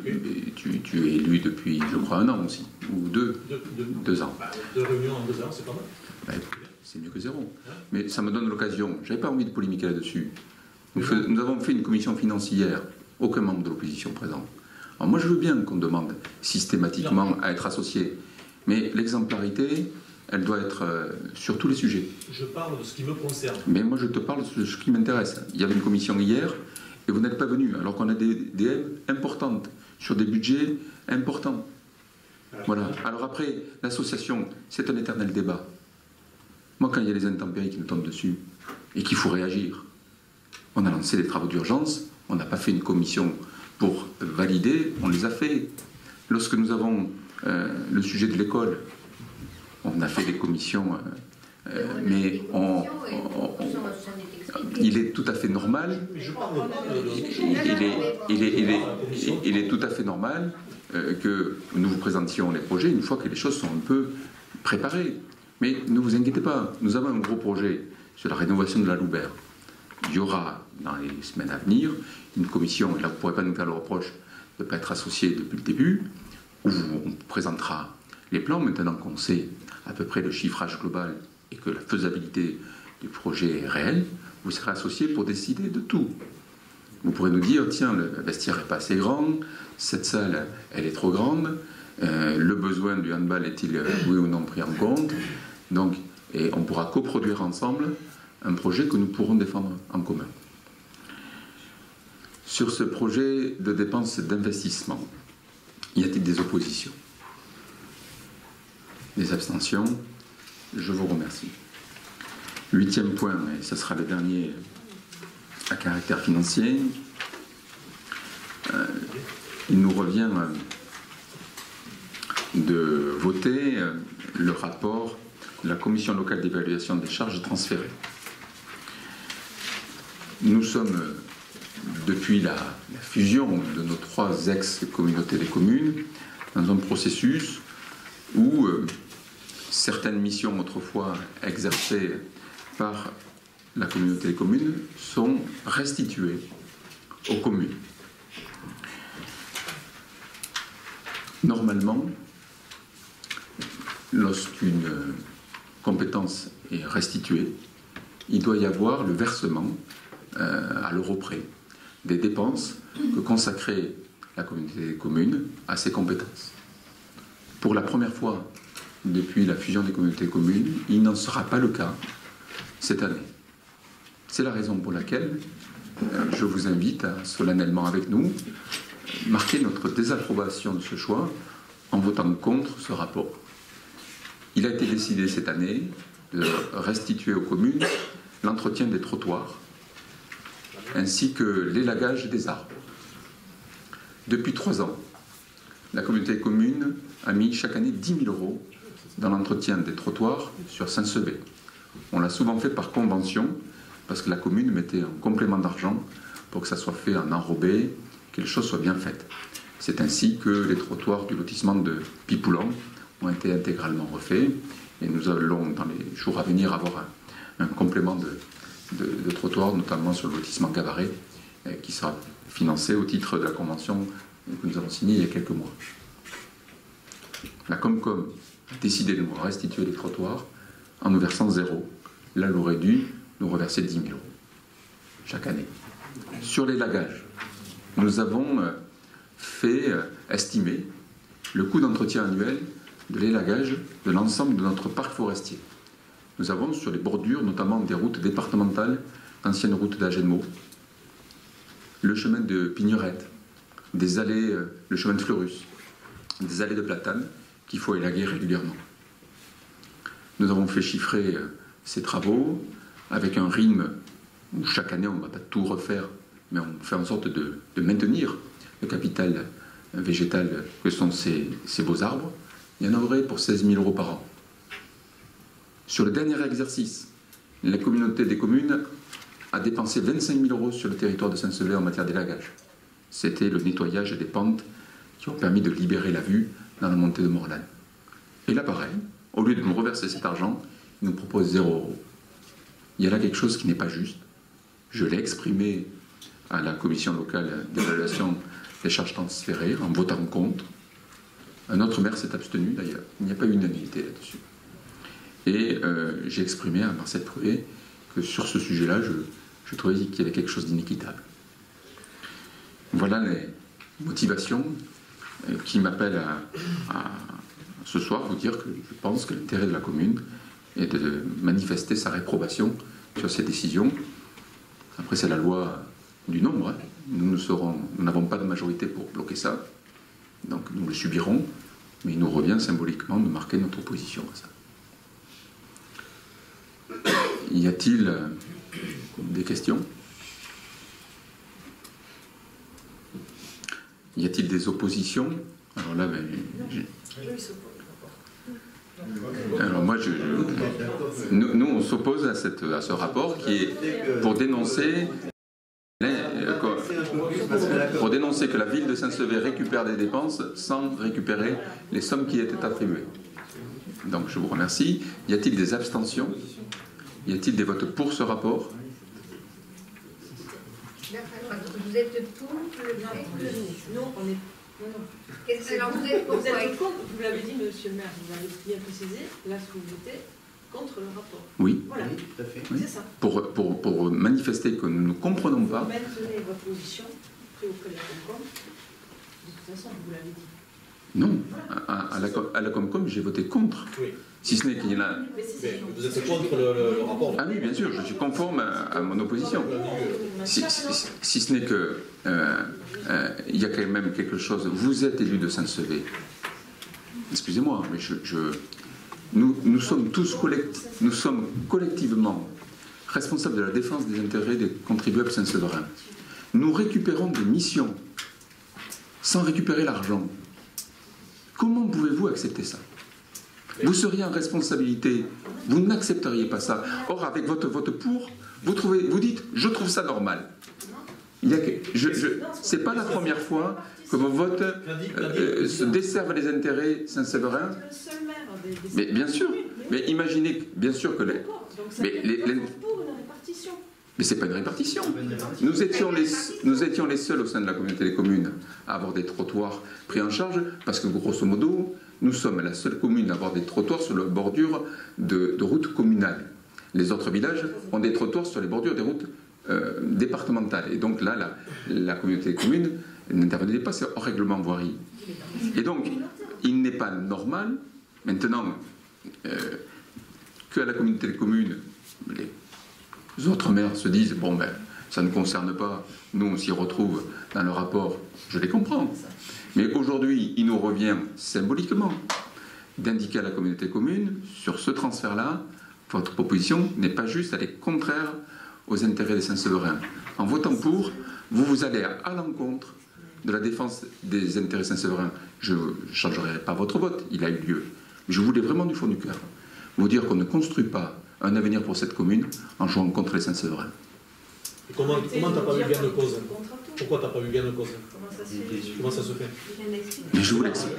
tu es élu depuis, je crois, 1 an aussi, ou 2 ans. 2 réunions en 2 ans, c'est pas mal. C'est mieux que 0. Mais ça me donne l'occasion, je n'avais pas envie de polémiquer là-dessus. Nous avons fait une commission financière, aucun membre de l'opposition présent. Alors moi, je veux bien qu'on demande systématiquement à être associé, mais l'exemplarité, elle doit être sur tous les sujets. Je parle de ce qui me concerne. Mais moi, je te parle de ce qui m'intéresse. Il y avait une commission hier, et vous n'êtes pas venu, alors qu'on a des aides importantes, sur des budgets importants. Voilà. Alors après, l'association, c'est un éternel débat. Moi, quand il y a les intempéries qui nous tombent dessus, et qu'il faut réagir, on a lancé des travaux d'urgence, on n'a pas fait une commission pour valider, on les a fait. Lorsque nous avons le sujet de l'école, on a fait des commissions, mais il est tout à fait normal. Il est tout à fait normal que nous vous présentions les projets une fois que les choses sont un peu préparées. Mais ne vous inquiétez pas, nous avons un gros projet sur la rénovation de la Loubert. Il y aura, dans les semaines à venir, une commission, et là vous ne pourrez pas nous faire le reproche de ne pas être associé depuis le début, où on présentera les plans, maintenant qu'on sait à peu près le chiffrage global et que la faisabilité du projet est réelle, vous serez associés pour décider de tout. Vous pourrez nous dire, tiens, le vestiaire n'est pas assez grand, cette salle, elle est trop grande, le besoin du handball est-il oui ou non pris en compte? Donc, et on pourra coproduire ensemble un projet que nous pourrons défendre en commun. Sur ce projet de dépenses d'investissement, y a-t-il des oppositions? Des abstentions? Je vous remercie. 8e point, et ce sera le dernier à caractère financier. Il nous revient de voter le rapport de la Commission locale d'évaluation des charges transférées. Nous sommes, depuis la fusion de nos 3 ex-communautés des communes, dans un processus où certaines missions autrefois exercées par la communauté des communes sont restituées aux communes. Normalement, lorsqu'une compétence est restituée, il doit y avoir le versement à l'euro près des dépenses que consacrait la communauté des communes à ces compétences. Pour la première fois depuis la fusion des communautés communes, il n'en sera pas le cas cette année. C'est la raison pour laquelle je vous invite à solennellement avec nous marquer notre désapprobation de ce choix en votant contre ce rapport. Il a été décidé cette année de restituer aux communes l'entretien des trottoirs ainsi que l'élagage des arbres. Depuis 3 ans, la communauté des communes a mis chaque année 10 000 € dans l'entretien des trottoirs sur Saint-Sevé. On l'a souvent fait par convention, parce que la commune mettait un complément d'argent pour que ça soit fait en enrobé, que les choses soient bien faites. C'est ainsi que les trottoirs du lotissement de Pipoulan ont été intégralement refaits, et nous allons dans les jours à venir avoir un complément de trottoir, notamment sur le lotissement Gabaret, qui sera financé au titre de la convention que nous avons signée il y a quelques mois. La Comcom a décidé de nous restituer les trottoirs en nous versant 0. Là, elle aurait dû nous reverser 10 000 € chaque année. Sur les lagages, nous avons fait estimer le coût d'entretien annuel de l'élagage de l'ensemble de notre parc forestier. Nous avons sur les bordures, notamment des routes départementales, d'anciennes routes d'Agenmo, le chemin de Pignerette, des allées, le chemin de Fleurus, des allées de platane qu'il faut élaguer régulièrement. Nous avons fait chiffrer ces travaux avec un rythme où chaque année on ne va pas tout refaire, mais on fait en sorte de maintenir le capital végétal que sont ces beaux arbres. Il y en aurait pour 16 000 € par an. Sur le dernier exercice, la communauté des communes a dépensé 25 000 € sur le territoire de Saint-Sever en matière d'élagage. C'était le nettoyage des pentes qui ont permis de libérer la vue dans la montée de Morlagne. Et là, pareil, au lieu de nous reverser cet argent, ils nous proposent 0 €. Il y a là quelque chose qui n'est pas juste. Je l'ai exprimé à la commission locale d'évaluation des charges transférées en votant contre. Un autre maire s'est abstenu d'ailleurs. Il n'y a pas eu unanimité là-dessus. Et j'ai exprimé à Marcel Prouet que sur ce sujet-là, je trouvais qu'il y avait quelque chose d'inéquitable. Voilà les motivations qui m'appellent à ce soir vous dire que je pense que l'intérêt de la commune est de manifester sa réprobation sur ces décisions. Après, c'est la loi du nombre. Hein. Nous n'avons pas de majorité pour bloquer ça. Donc nous le subirons, mais il nous revient symboliquement de marquer notre opposition à ça. Y a-t-il des questions? Y a-t-il des oppositions? Alors là, alors moi, nous on s'oppose à ce rapport qui est pour dénoncer que la ville de Saint-Sever récupère des dépenses sans récupérer les sommes qui étaient attribuées. Donc je vous remercie. Y a-t-il des abstentions? Y a-t-il des votes pour ce rapport? Vous êtes pour le fait que... Non, on est... Alors vous êtes Vous êtes contre, vous l'avez dit, monsieur le maire, vous avez bien précisé, là ce que vous votez contre le rapport. Oui. Voilà, Oui, tout à fait. c'est ça. Pour manifester que nous ne comprenons pas. Vous maintenez votre position auprès de la Comcom. De toute façon, vous l'avez dit. Non, à la Comcom, j'ai voté contre. Oui. Si ce n'est qu'il y en a... Mais vous êtes contre le rapport. Ah oui, bien sûr, je suis conforme à mon opposition. Si ce n'est que il y a quand même quelque chose. Vous êtes élu de Saint-Sever. Excusez-moi, mais nous sommes tous collectivement responsables de la défense des intérêts des contribuables saint-severiens. Nous récupérons des missions sans récupérer l'argent. Comment pouvez-vous accepter ça? Vous seriez en responsabilité, vous n'accepteriez pas ça. Or, avec votre vote pour, vous dites « je trouve ça normal ». C'est pas la première fois que vos votes se desservent les intérêts saint-séverins. Mais bien sûr, mais imaginez bien sûr que les... Mais c'est pas une répartition. Nous étions les seuls au sein de la communauté des communes à avoir des trottoirs pris en charge parce que grosso modo, nous sommes la seule commune à avoir des trottoirs sur la bordure de routes communales. Les autres villages ont des trottoirs sur les bordures des routes départementales. Et donc là, la communauté des communes n'intervenait pas au règlement voirie. Et donc, il n'est pas normal, maintenant, qu'à la communauté des communes, les autres maires se disent « bon ben, ça ne concerne pas, nous on s'y retrouve dans le rapport », je les comprends. Mais aujourd'hui, il nous revient symboliquement d'indiquer à la communauté commune, sur ce transfert-là, votre proposition n'est pas juste, elle est contraire aux intérêts des Saint-Séverins. En votant pour, vous allez à l'encontre de la défense des intérêts saint-séverins. Je ne changerai pas votre vote, il a eu lieu. Mais je voulais vraiment du fond du cœur vous dire qu'on ne construit pas un avenir pour cette commune en jouant contre les Saint-Séverins. Comment t'as pas eu gain de cause? Pourquoi t'as pas eu gain de cause? Comment ça se fait? Mais je vous l'explique.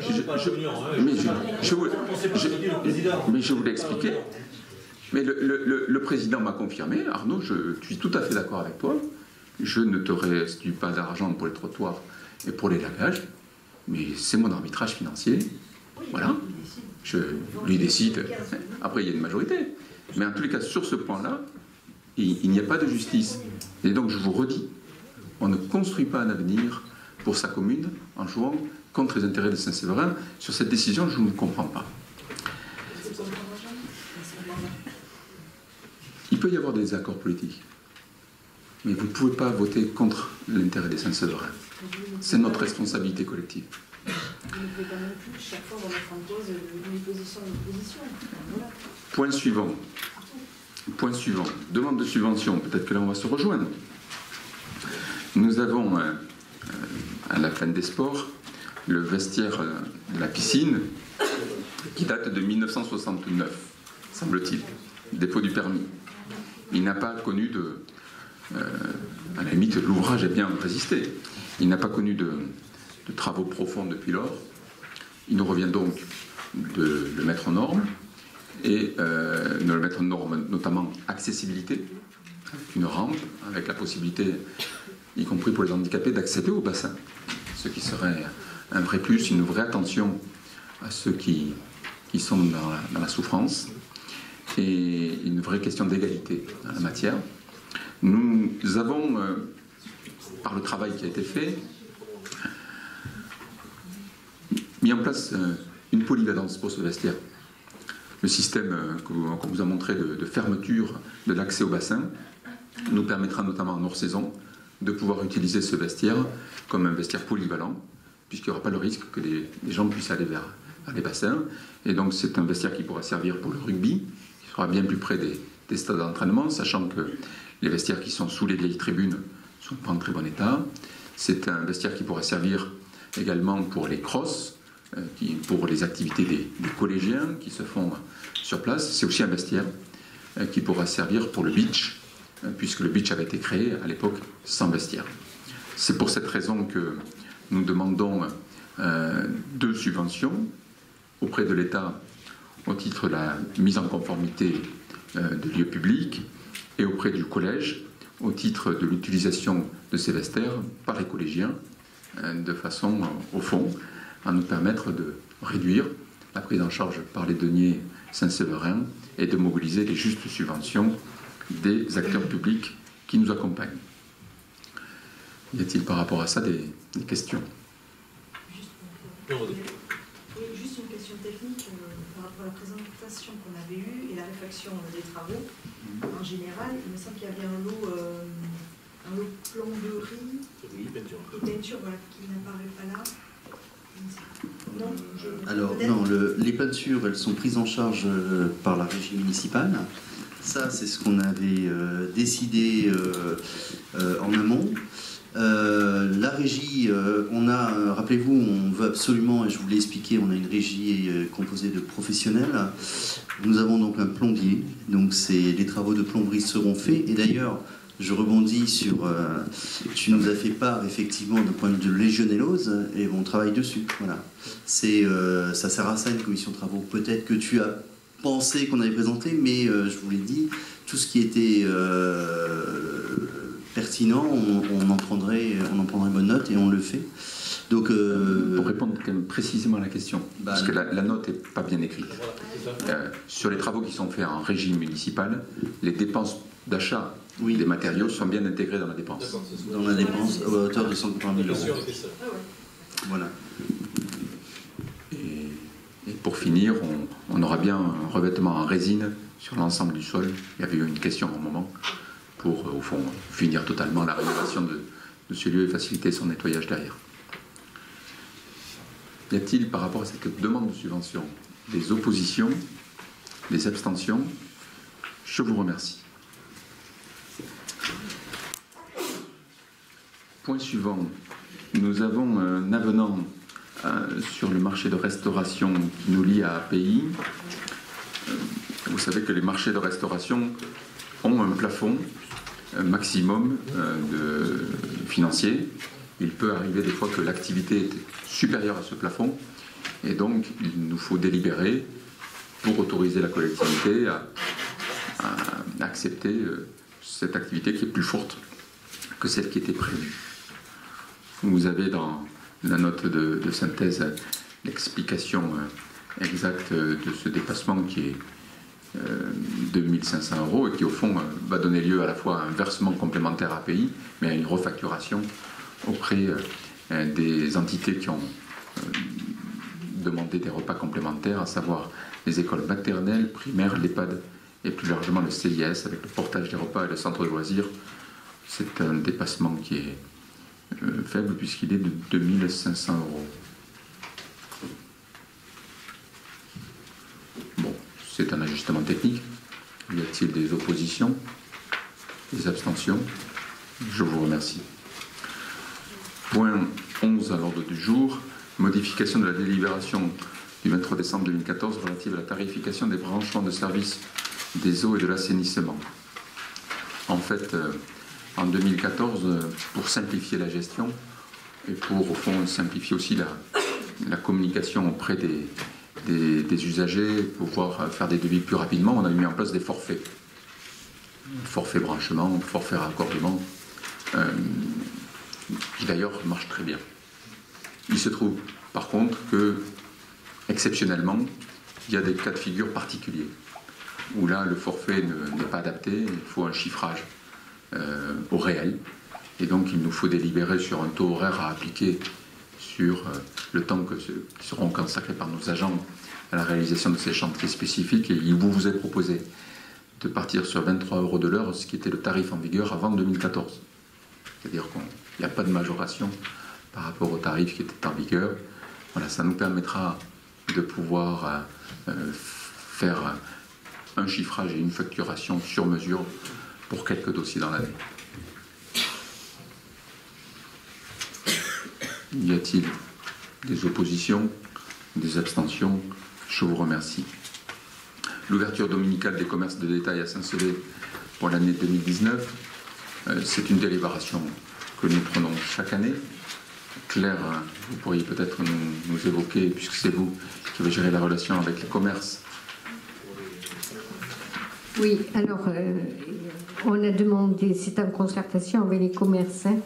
Mais je vous l'ai expliqué. Mais le président m'a confirmé, Arnaud, je suis tout à fait d'accord avec toi. je ne te restitue pas d'argent pour les trottoirs et pour les lagages, mais c'est mon arbitrage financier. Voilà, je lui décide. Après, il y a une majorité. Mais en tous les cas, sur ce point-là, il n'y a pas de justice. Et donc, je vous redis, on ne construit pas un avenir pour sa commune en jouant contre les intérêts de Saint-Séverin. Sur cette décision, je ne comprends pas. Il peut y avoir des accords politiques, mais vous ne pouvez pas voter contre l'intérêt des Saint-Séverins. C'est notre responsabilité collective. Vous ne pouvez pas non plus chaque fois remettre en cause une position de l'opposition. Voilà. Point suivant. Point suivant. Demande de subvention. Peut-être que là, on va se rejoindre. Nous avons, à la Plaine des Sports, le vestiaire de la piscine qui date de 1969, semble-t-il. Dépôt du permis. Il n'a pas connu de... à la limite, l'ouvrage a bien résisté. Il n'a pas connu de travaux profonds depuis lors. Il nous revient donc de le mettre en norme et de le mettre en norme, notamment accessibilité, avec une rampe, avec la possibilité, y compris pour les handicapés, d'accéder au bassin. Ce qui serait un vrai plus, une vraie attention à ceux qui sont dans la souffrance et une vraie question d'égalité en la matière. Nous avons, par le travail qui a été fait, mis en place une polyvalence pour ce vestiaire. Le système qu'on vous a montré de fermeture de l'accès au bassin nous permettra notamment en hors-saison de pouvoir utiliser ce vestiaire comme un vestiaire polyvalent, puisqu'il n'y aura pas le risque que les gens puissent aller vers les bassins. Et donc c'est un vestiaire qui pourra servir pour le rugby, qui sera bien plus près des stades d'entraînement, sachant que les vestiaires qui sont sous les vieilles tribunes ne sont pas en très bon état. C'est un vestiaire qui pourra servir également pour les crosses, pour les activités des collégiens qui se font sur place. C'est aussi un vestiaire qui pourra servir pour le beach, puisque le beach avait été créé à l'époque sans vestiaire. C'est pour cette raison que nous demandons 2 subventions auprès de l'État au titre de la mise en conformité de lieux publics et auprès du collège au titre de l'utilisation de ces vestiaires par les collégiens de façon, au fond, à nous permettre de réduire la prise en charge par les deniers Saint-Séverin et de mobiliser les justes subventions des acteurs publics qui nous accompagnent. Y a-t-il par rapport à ça des questions? Oui, juste une question technique par rapport à la présentation qu'on avait eue et la réflexion des travaux. En général, il me semble qu'il y avait un lot plomberie et peinture voilà, qui n'apparaît pas là. Non, alors non, les peintures, elles sont prises en charge par la régie municipale. Ça, c'est ce qu'on avait décidé en amont. La régie, rappelez-vous, on veut absolument, et je vous l'ai expliqué, on a une régie composée de professionnels. Nous avons donc un plombier, donc les travaux de plomberie seront faits. Et d'ailleurs, je rebondis sur, tu nous as fait part effectivement d'un point de vue de légionellose, et on travaille dessus. Voilà. Ça sert à ça une commission de travaux. Peut-être que tu as pensé qu'on avait présenté, mais je vous l'ai dit, tout ce qui était pertinent, on en prendrait bonne note et on le fait. Donc, pour répondre quand même précisément à la question, parce que la note n'est pas bien écrite. Sur les travaux qui sont faits en régie municipale, les dépenses d'achat des matériaux sont bien intégrées dans la dépense. Dans la dépense, à hauteur de 140 000 €. Voilà. Et pour finir, on aura bien un revêtement en résine sur l'ensemble du sol. Il y avait eu une question à un moment pour, au fond, finir totalement la rénovation de ce lieu et faciliter son nettoyage derrière. Y a-t-il, par rapport à cette demande de subvention, des oppositions, des abstentions? Je vous remercie. Point suivant. Nous avons un avenant sur le marché de restauration qui nous lie à API. Vous savez que les marchés de restauration ont un plafond maximum financier. Il peut arriver des fois que l'activité est supérieure à ce plafond et donc il nous faut délibérer pour autoriser la collectivité à accepter cette activité qui est plus forte que celle qui était prévue. Vous avez dans la note de synthèse l'explication exacte de ce dépassement qui est 2500 € et qui au fond va donner lieu à la fois à un versement complémentaire API, mais à une refacturation auprès des entités qui ont demandé des repas complémentaires, à savoir les écoles maternelles, primaires, l'EHPAD et plus largement le CIS avec le portage des repas et le centre de loisirs. C'est un dépassement qui est faible puisqu'il est de 2500 €. Bon, c'est un ajustement technique. Y a-t-il des oppositions? Des abstentions? Je vous remercie. Point 11 à l'ordre du jour. Modification de la délibération du 23 décembre 2014 relative à la tarification des branchements de services des eaux et de l'assainissement. En fait, en 2014, pour simplifier la gestion et pour, au fond, simplifier aussi la communication auprès des usagers, pouvoir faire des devis plus rapidement, on a mis en place des forfaits. Forfait branchement, forfait raccordement, qui d'ailleurs marche très bien. Il se trouve par contre que, exceptionnellement, il y a des cas de figure particuliers, où là le forfait n'est pas adapté, il faut un chiffrage au réel, et donc il nous faut délibérer sur un taux horaire à appliquer sur le temps qui seront consacrés par nos agents à la réalisation de ces chantiers spécifiques, et il vous est proposé de partir sur 23 € de l'heure, ce qui était le tarif en vigueur avant 2014. C'est-à-dire qu'il n'y a pas de majoration par rapport au tarif qui était en vigueur. Voilà, ça nous permettra de pouvoir faire un chiffrage et une facturation sur mesure pour quelques dossiers dans l'année. Y a-t-il des oppositions, des abstentions? Je vous remercie. L'ouverture dominicale des commerces de détail à Saint-Sevé pour l'année 2019, c'est une délibération que nous prenons chaque année. Claire, vous pourriez peut-être nous évoquer, puisque c'est vous qui avez géré la relation avec les commerces. Oui, alors, on a demandé, c'est en concertation avec les commerces, hein.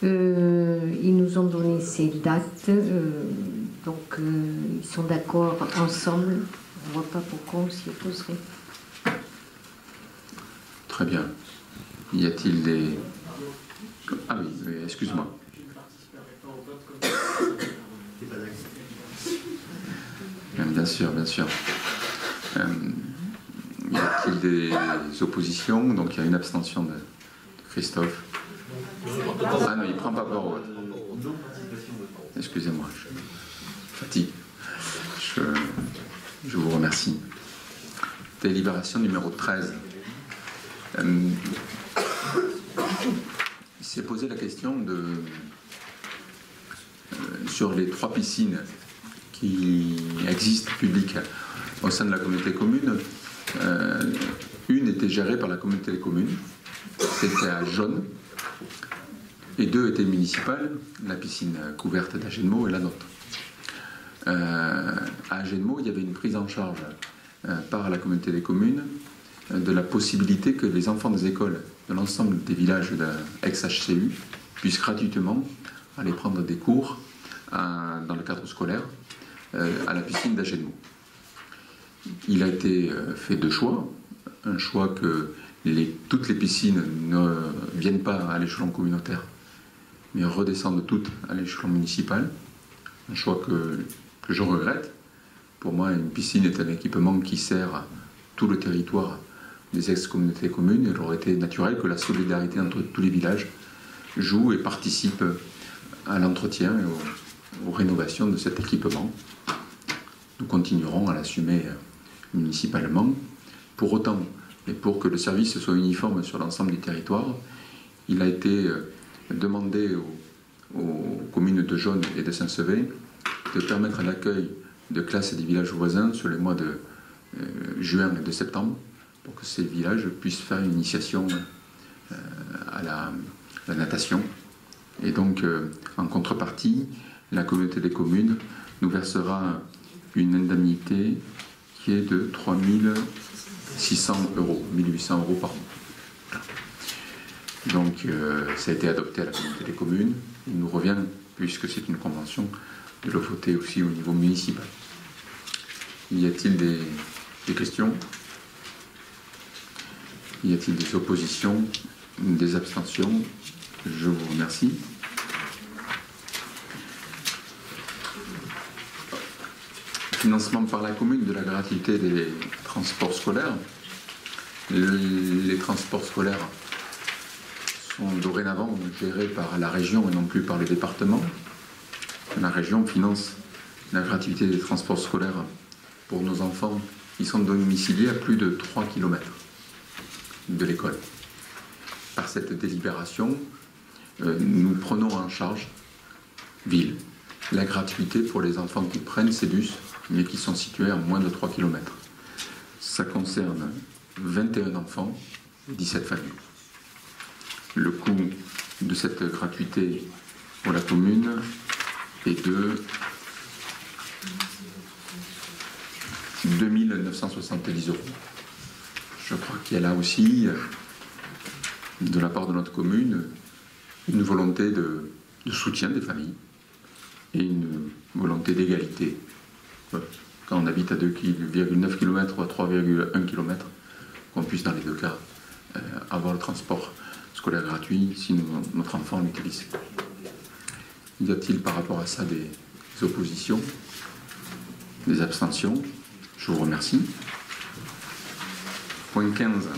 Ils nous ont donné ces dates, donc ils sont d'accord ensemble. On ne voit pas pourquoi on s'y opposerait. Très bien. Y a-t-il des... Ah oui, excuse-moi. Bien sûr, bien sûr. Y a-t-il des oppositions? Donc il y a une abstention de Christophe. Ah non, il ne prend pas part au vote. Excusez-moi, je fatigue. Je vous remercie. Délibération numéro 13. Il s'est posé la question sur les 3 piscines qui existent publiques au sein de la communauté commune. Une était gérée par la communauté des communes, c'était à Jaune, et 2 étaient municipales, la piscine couverte d'Agenmo et la nôtre. À Agenmo, il y avait une prise en charge par la communauté des communes de la possibilité que les enfants des écoles de l'ensemble des villages de ex-HCU puissent gratuitement aller prendre des cours dans le cadre scolaire à la piscine d'Agenmo. Il a été fait 2 choix. Un choix que toutes les piscines ne viennent pas à l'échelon communautaire, mais redescendent toutes à l'échelon municipal. Un choix que je regrette. Pour moi, une piscine est un équipement qui sert tout le territoire des ex-communautés communes. Il aurait été naturel que la solidarité entre tous les villages joue et participe à l'entretien et aux rénovations de cet équipement. Nous continuerons à l'assumer municipalement. Pour autant, et pour que le service soit uniforme sur l'ensemble du territoire, il a été demandé aux communes de Jaune et de Saint-Sevé de permettre l'accueil de classes des villages voisins sur les mois de juin et de septembre, pour que ces villages puissent faire une initiation à la natation. Et donc, en contrepartie, la communauté des communes nous versera une indemnité qui est de 3 600 €, 1 800 € par an. Donc ça a été adopté à la communauté des communes. Il nous revient, puisque c'est une convention, de le voter aussi au niveau municipal. Y a-t-il des questions? Y a-t-il des oppositions? Des abstentions? Je vous remercie. Financement par la commune de la gratuité des transports scolaires. Les transports scolaires sont dorénavant gérés par la région et non plus par le département. La région finance la gratuité des transports scolaires pour nos enfants qui sont domiciliés à plus de 3 km de l'école. Par cette délibération, nous prenons en charge, ville, la gratuité pour les enfants qui prennent ces bus, mais qui sont situés à moins de 3 km. Ça concerne 21 enfants et 17 familles. Le coût de cette gratuité pour la commune est de 2 970 €. Je crois qu'il y a là aussi, de la part de notre commune, une volonté de soutien des familles et une volonté d'égalité. Quand on habite à 2,9 km ou à 3,1 km, qu'on puisse dans les deux cas avoir le transport scolaire gratuit si notre enfant l'utilise. Y a-t-il par rapport à ça des oppositions, des abstentions? Je vous remercie. Point 15.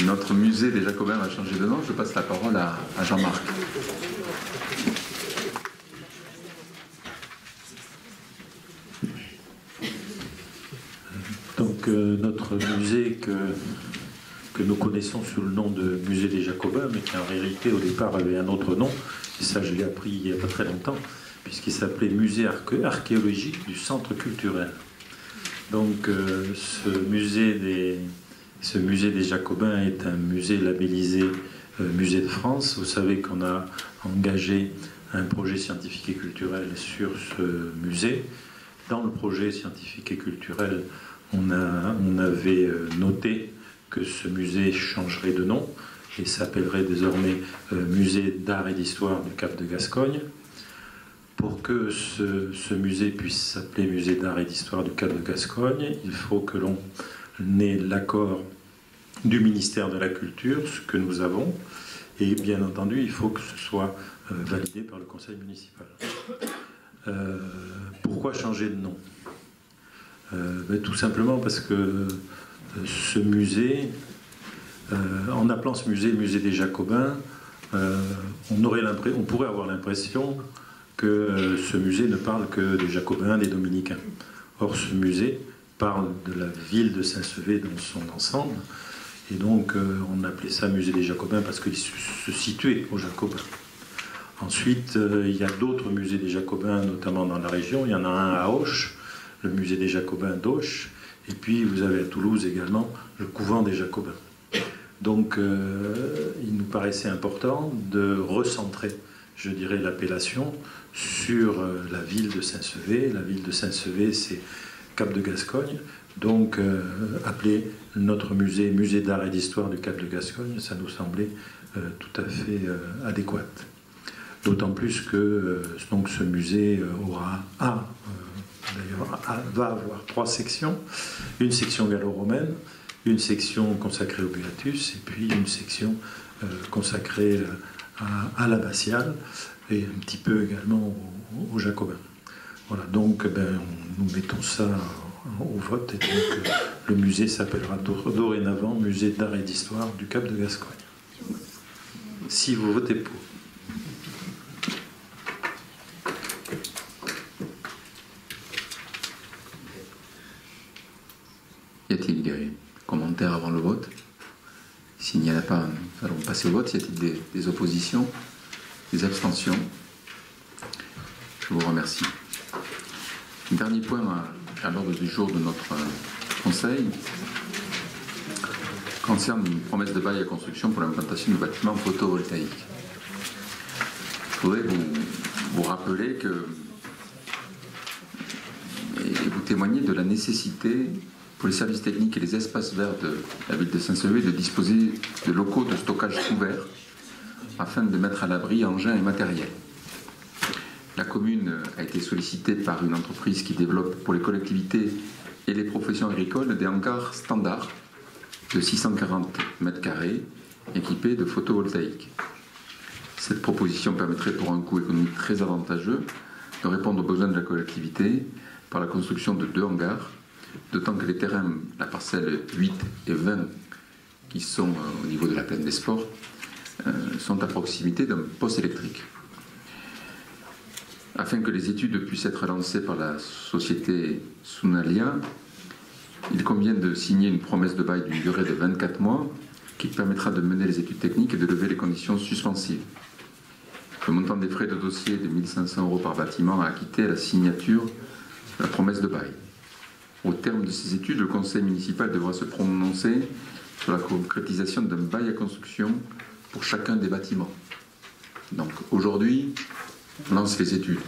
Notre musée des Jacobins va changer de nom. Je passe la parole à Jean-Marc. Donc notre musée que nous connaissons sous le nom de musée des Jacobins, mais qui en réalité au départ avait un autre nom, et ça je l'ai appris il n'y a pas très longtemps, puisqu'il s'appelait musée archéologique du centre culturel. Donc ce musée des Jacobins est un musée labellisé Musée de France. Vous savez qu'on a engagé un projet scientifique et culturel sur ce musée. Dans le projet scientifique et culturel, on avait noté que ce musée changerait de nom et s'appellerait désormais Musée d'art et d'histoire du Cap de Gascogne. Pour que ce musée puisse s'appeler Musée d'art et d'histoire du Cap de Gascogne, il faut que l'on ait l'accord du ministère de la Culture, ce que nous avons, et bien entendu, il faut que ce soit validé par le conseil municipal. Pourquoi changer de nom? Tout simplement parce que ce musée, en appelant ce musée Musée des Jacobins, on pourrait avoir l'impression que ce musée ne parle que des Jacobins, des Dominicains. Or, ce musée parle de la ville de Saint-Sevé dans son ensemble, et donc on appelait ça Musée des Jacobins parce qu'il se situait aux Jacobins. Ensuite, il y a d'autres musées des Jacobins, notamment dans la région. Il y en a un à Auch, le musée des Jacobins d'Auch, et puis vous avez à Toulouse également le couvent des Jacobins. Donc il nous paraissait important de recentrer, je dirais, l'appellation sur la ville de Saint-Sevé. La ville de Saint-Sevé, c'est Cap de Gascogne. Donc appeler notre musée Musée d'art et d'histoire du Cap de Gascogne, ça nous semblait tout à fait adéquat. D'autant plus que donc, ce musée va avoir 3 sections. Une section gallo-romaine, une section consacrée au Beatus, et puis une section consacrée à l'abbatiale, et un petit peu également aux Jacobins. Voilà, donc nous mettons ça au vote, et donc le musée s'appellera dorénavant Musée d'art et d'histoire du Cap de Gascogne. Si vous votez pour. Y a-t-il des commentaires avant le vote? S'il n'y en a pas, nous allons passer au vote. Y a-t-il des oppositions, des abstentions? Je vous remercie. Dernier point à l'ordre du jour de notre conseil concerne une promesse de bail à construction pour l'implantation de bâtiments photovoltaïques. Je voudrais vous rappeler et vous témoigner de la nécessité pour les services techniques et les espaces verts de la ville de Saint-Sevé de disposer de locaux de stockage couverts afin de mettre à l'abri engins et matériel. La commune a été sollicitée par une entreprise qui développe pour les collectivités et les professions agricoles des hangars standards de 640 m² équipés de photovoltaïques. Cette proposition permettrait pour un coût économique très avantageux de répondre aux besoins de la collectivité par la construction de 2 hangars, d'autant que les terrains, la parcelle 8 et 20, qui sont au niveau de la plaine des sports, sont à proximité d'un poste électrique. Afin que les études puissent être lancées par la société Sunalia, il convient de signer une promesse de bail d'une durée de 24 mois qui permettra de mener les études techniques et de lever les conditions suspensives. Le montant des frais de dossier de 1 500 € par bâtiment à acquitter à la signature de la promesse de bail. Au terme de ces études, le conseil municipal devra se prononcer sur la concrétisation d'un bail à construction pour chacun des bâtiments. Donc aujourd'hui, on lance les études.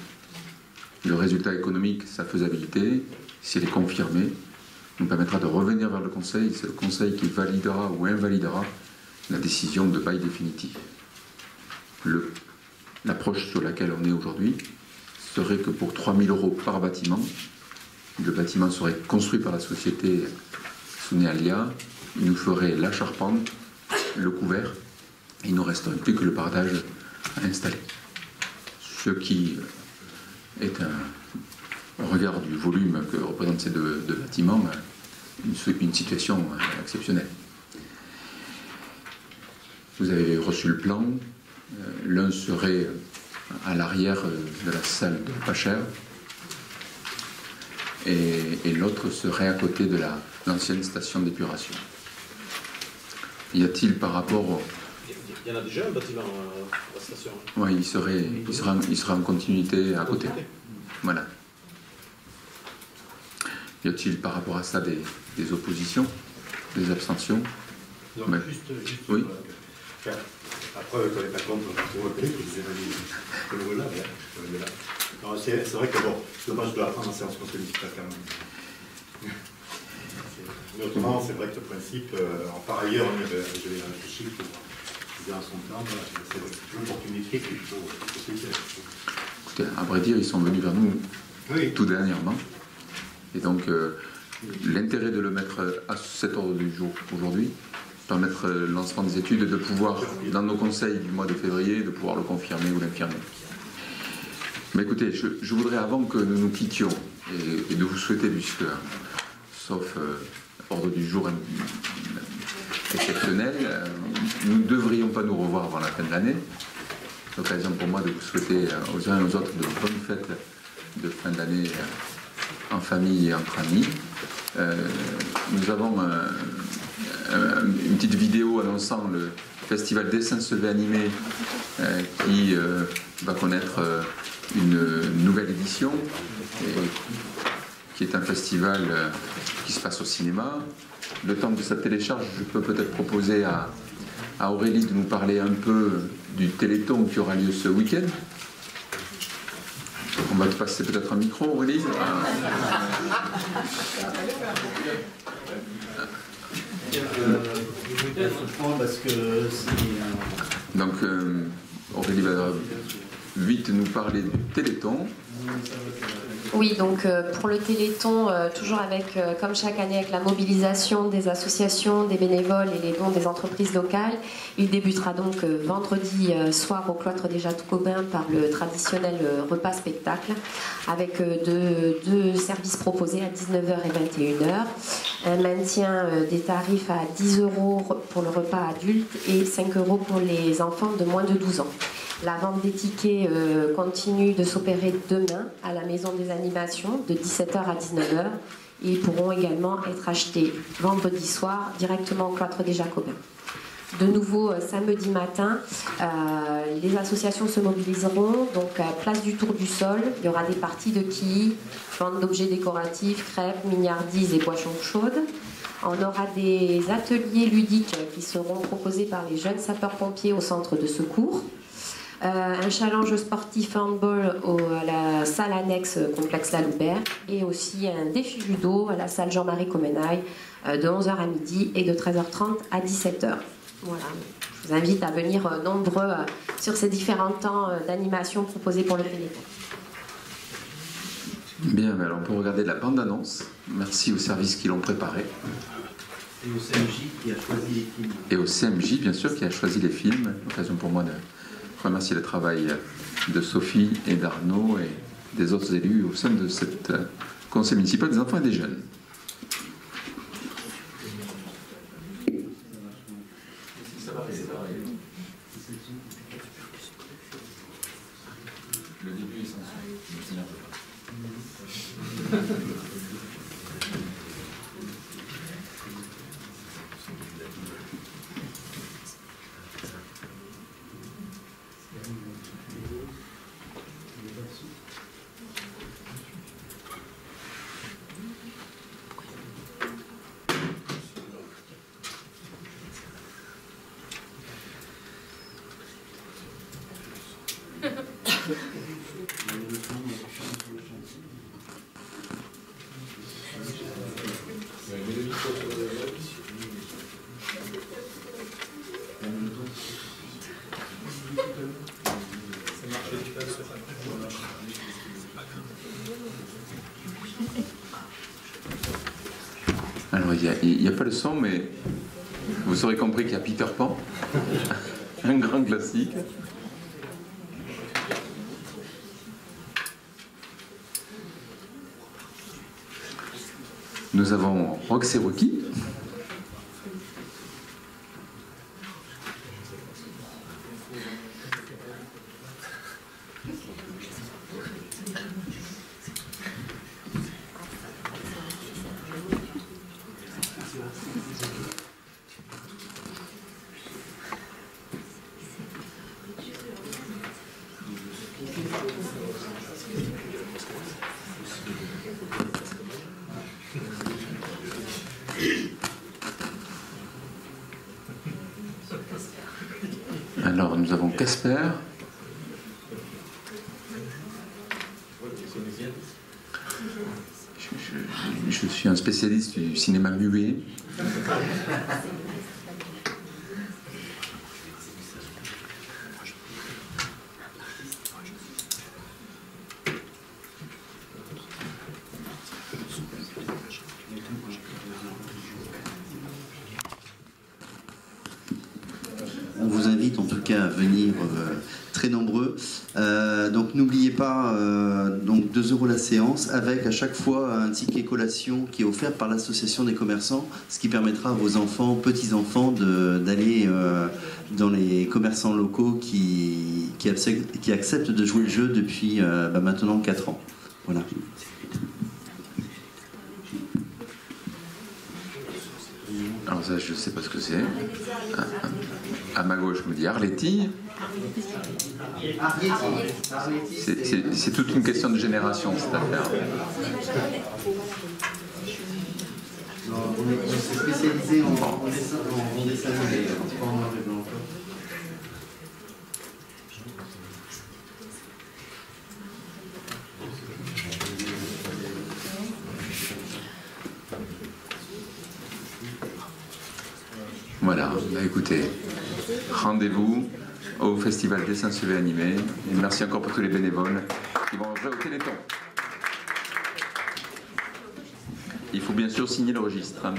Le résultat économique, sa faisabilité, si elle est confirmée, nous permettra de revenir vers le conseil. C'est le conseil qui validera ou invalidera la décision de bail définitif. L'approche sur laquelle on est aujourd'hui serait que pour 3 000 € par bâtiment, le bâtiment serait construit par la société Sunalia, il nous ferait la charpente, le couvert, et il ne nous resterait plus que le partage à installer. Ce qui est au regard du volume que représentent ces deux bâtiments, une situation exceptionnelle. Vous avez reçu le plan. L'un serait à l'arrière de la salle de Pacher et l'autre serait à côté de l'ancienne station d'épuration. Y a-t-il par rapport... Il y en a déjà un bâtiment à la station. Oui, il sera en continuité à côté. Voilà. Y a-t-il par rapport à ça des oppositions, des abstentions? Donc, mais... juste oui. Après, on n'est pas contre pour le prix, c'est vrai que bon, dommage de la fin en séance conseil municipal quand même. Mais autrement, c'est vrai que le principe, par ailleurs, j'avais réfléchi pour dire en son temps, c'est une opportunité qu'il faut saisir. Écoutez, à vrai dire, ils sont venus vers nous tout dernièrement. Et donc, l'intérêt de le mettre à cet ordre du jour aujourd'hui, permettre le lancement des études et de pouvoir, dans nos conseils du mois de février, de pouvoir le confirmer ou l'infirmer. Mais écoutez, je voudrais, avant que nous nous quittions, et de vous souhaiter, puisque, sauf ordre du jour exceptionnel, nous ne devrions pas nous revoir avant la fin de l'année. C'est l'occasion pour moi de vous souhaiter aux uns et aux autres de bonnes fêtes de fin d'année en famille et entre amis. Nous avons une petite vidéo annonçant le festival des Saint-Sevé animé qui va connaître une nouvelle édition, qui est un festival qui se passe au cinéma. Le temps que ça télécharge, je peux peut-être proposer à Aurélie de nous parler un peu du Téléthon qui aura lieu ce week-end. On va te passer peut-être un micro, Aurélie. Donc, Aurélie va vite nous parler du Téléthon. Oui, donc pour le Téléthon, toujours avec, comme chaque année, avec la mobilisation des associations, des bénévoles et les dons des entreprises locales. Il débutera donc vendredi soir au cloître des Jacobins par le traditionnel repas-spectacle, avec deux services proposés à 19h et 21h. Un maintien des tarifs à 10 € pour le repas adulte et 5 € pour les enfants de moins de 12 ans. La vente des tickets continue de s'opérer demain à la Maison des Animations de 17h à 19h et ils pourront également être achetés vendredi soir directement au cloître des Jacobins. De nouveau, samedi matin, les associations se mobiliseront. Donc, à Place du Tour du Sol, il y aura des parties de quilles, vente d'objets décoratifs, crêpes, mignardises et boissons chaudes. On aura des ateliers ludiques qui seront proposés par les jeunes sapeurs-pompiers au centre de secours. un challenge sportif handball à la salle annexe complexe La Loubert et aussi un défi judo à la salle Jean-Marie Comenaille de 11h à midi et de 13h30 à 17h. Voilà. Je vous invite à venir nombreux sur ces différents temps d'animation proposés pour le Téléthon. Bien, mais alors on peut regarder la bande-annonce. Merci aux services qui l'ont préparée. Et au CMJ qui a choisi les films. Et au CMJ, bien sûr, qui a choisi les films. L'occasion pour moi de remercier le travail de Sophie et d'Arnaud et des autres élus au sein de cette conseil municipal des enfants et des jeunes. Le début est essentiel. Alors, il n'y a pas le son, mais vous aurez compris qu'il y a Peter Pan, un grand classique. Nous avons Rox et Rocky. Alors, nous avons Casper. Je suis un spécialiste du cinéma muet. On vous invite en tout cas à venir très nombreux. Donc n'oubliez pas, donc 2 € la séance, avec à chaque fois un ticket collation qui est offert par l'association des commerçants, ce qui permettra à vos enfants, petits-enfants, d'aller dans les commerçants locaux qui acceptent de jouer le jeu depuis maintenant 4 ans. Voilà. Alors ça, je ne sais pas ce que c'est. À ma gauche, je me dis Arletty. C'est toute une question de génération, cette affaire. On s'est spécialisé en dessin animé, pas en noir et blanc. Voilà, bah écoutez, rendez-vous au Festival Dessin Suivi Animé. Et merci encore pour tous les bénévoles qui vont œuvrer au Téléthon. Il faut bien sûr signer le registre.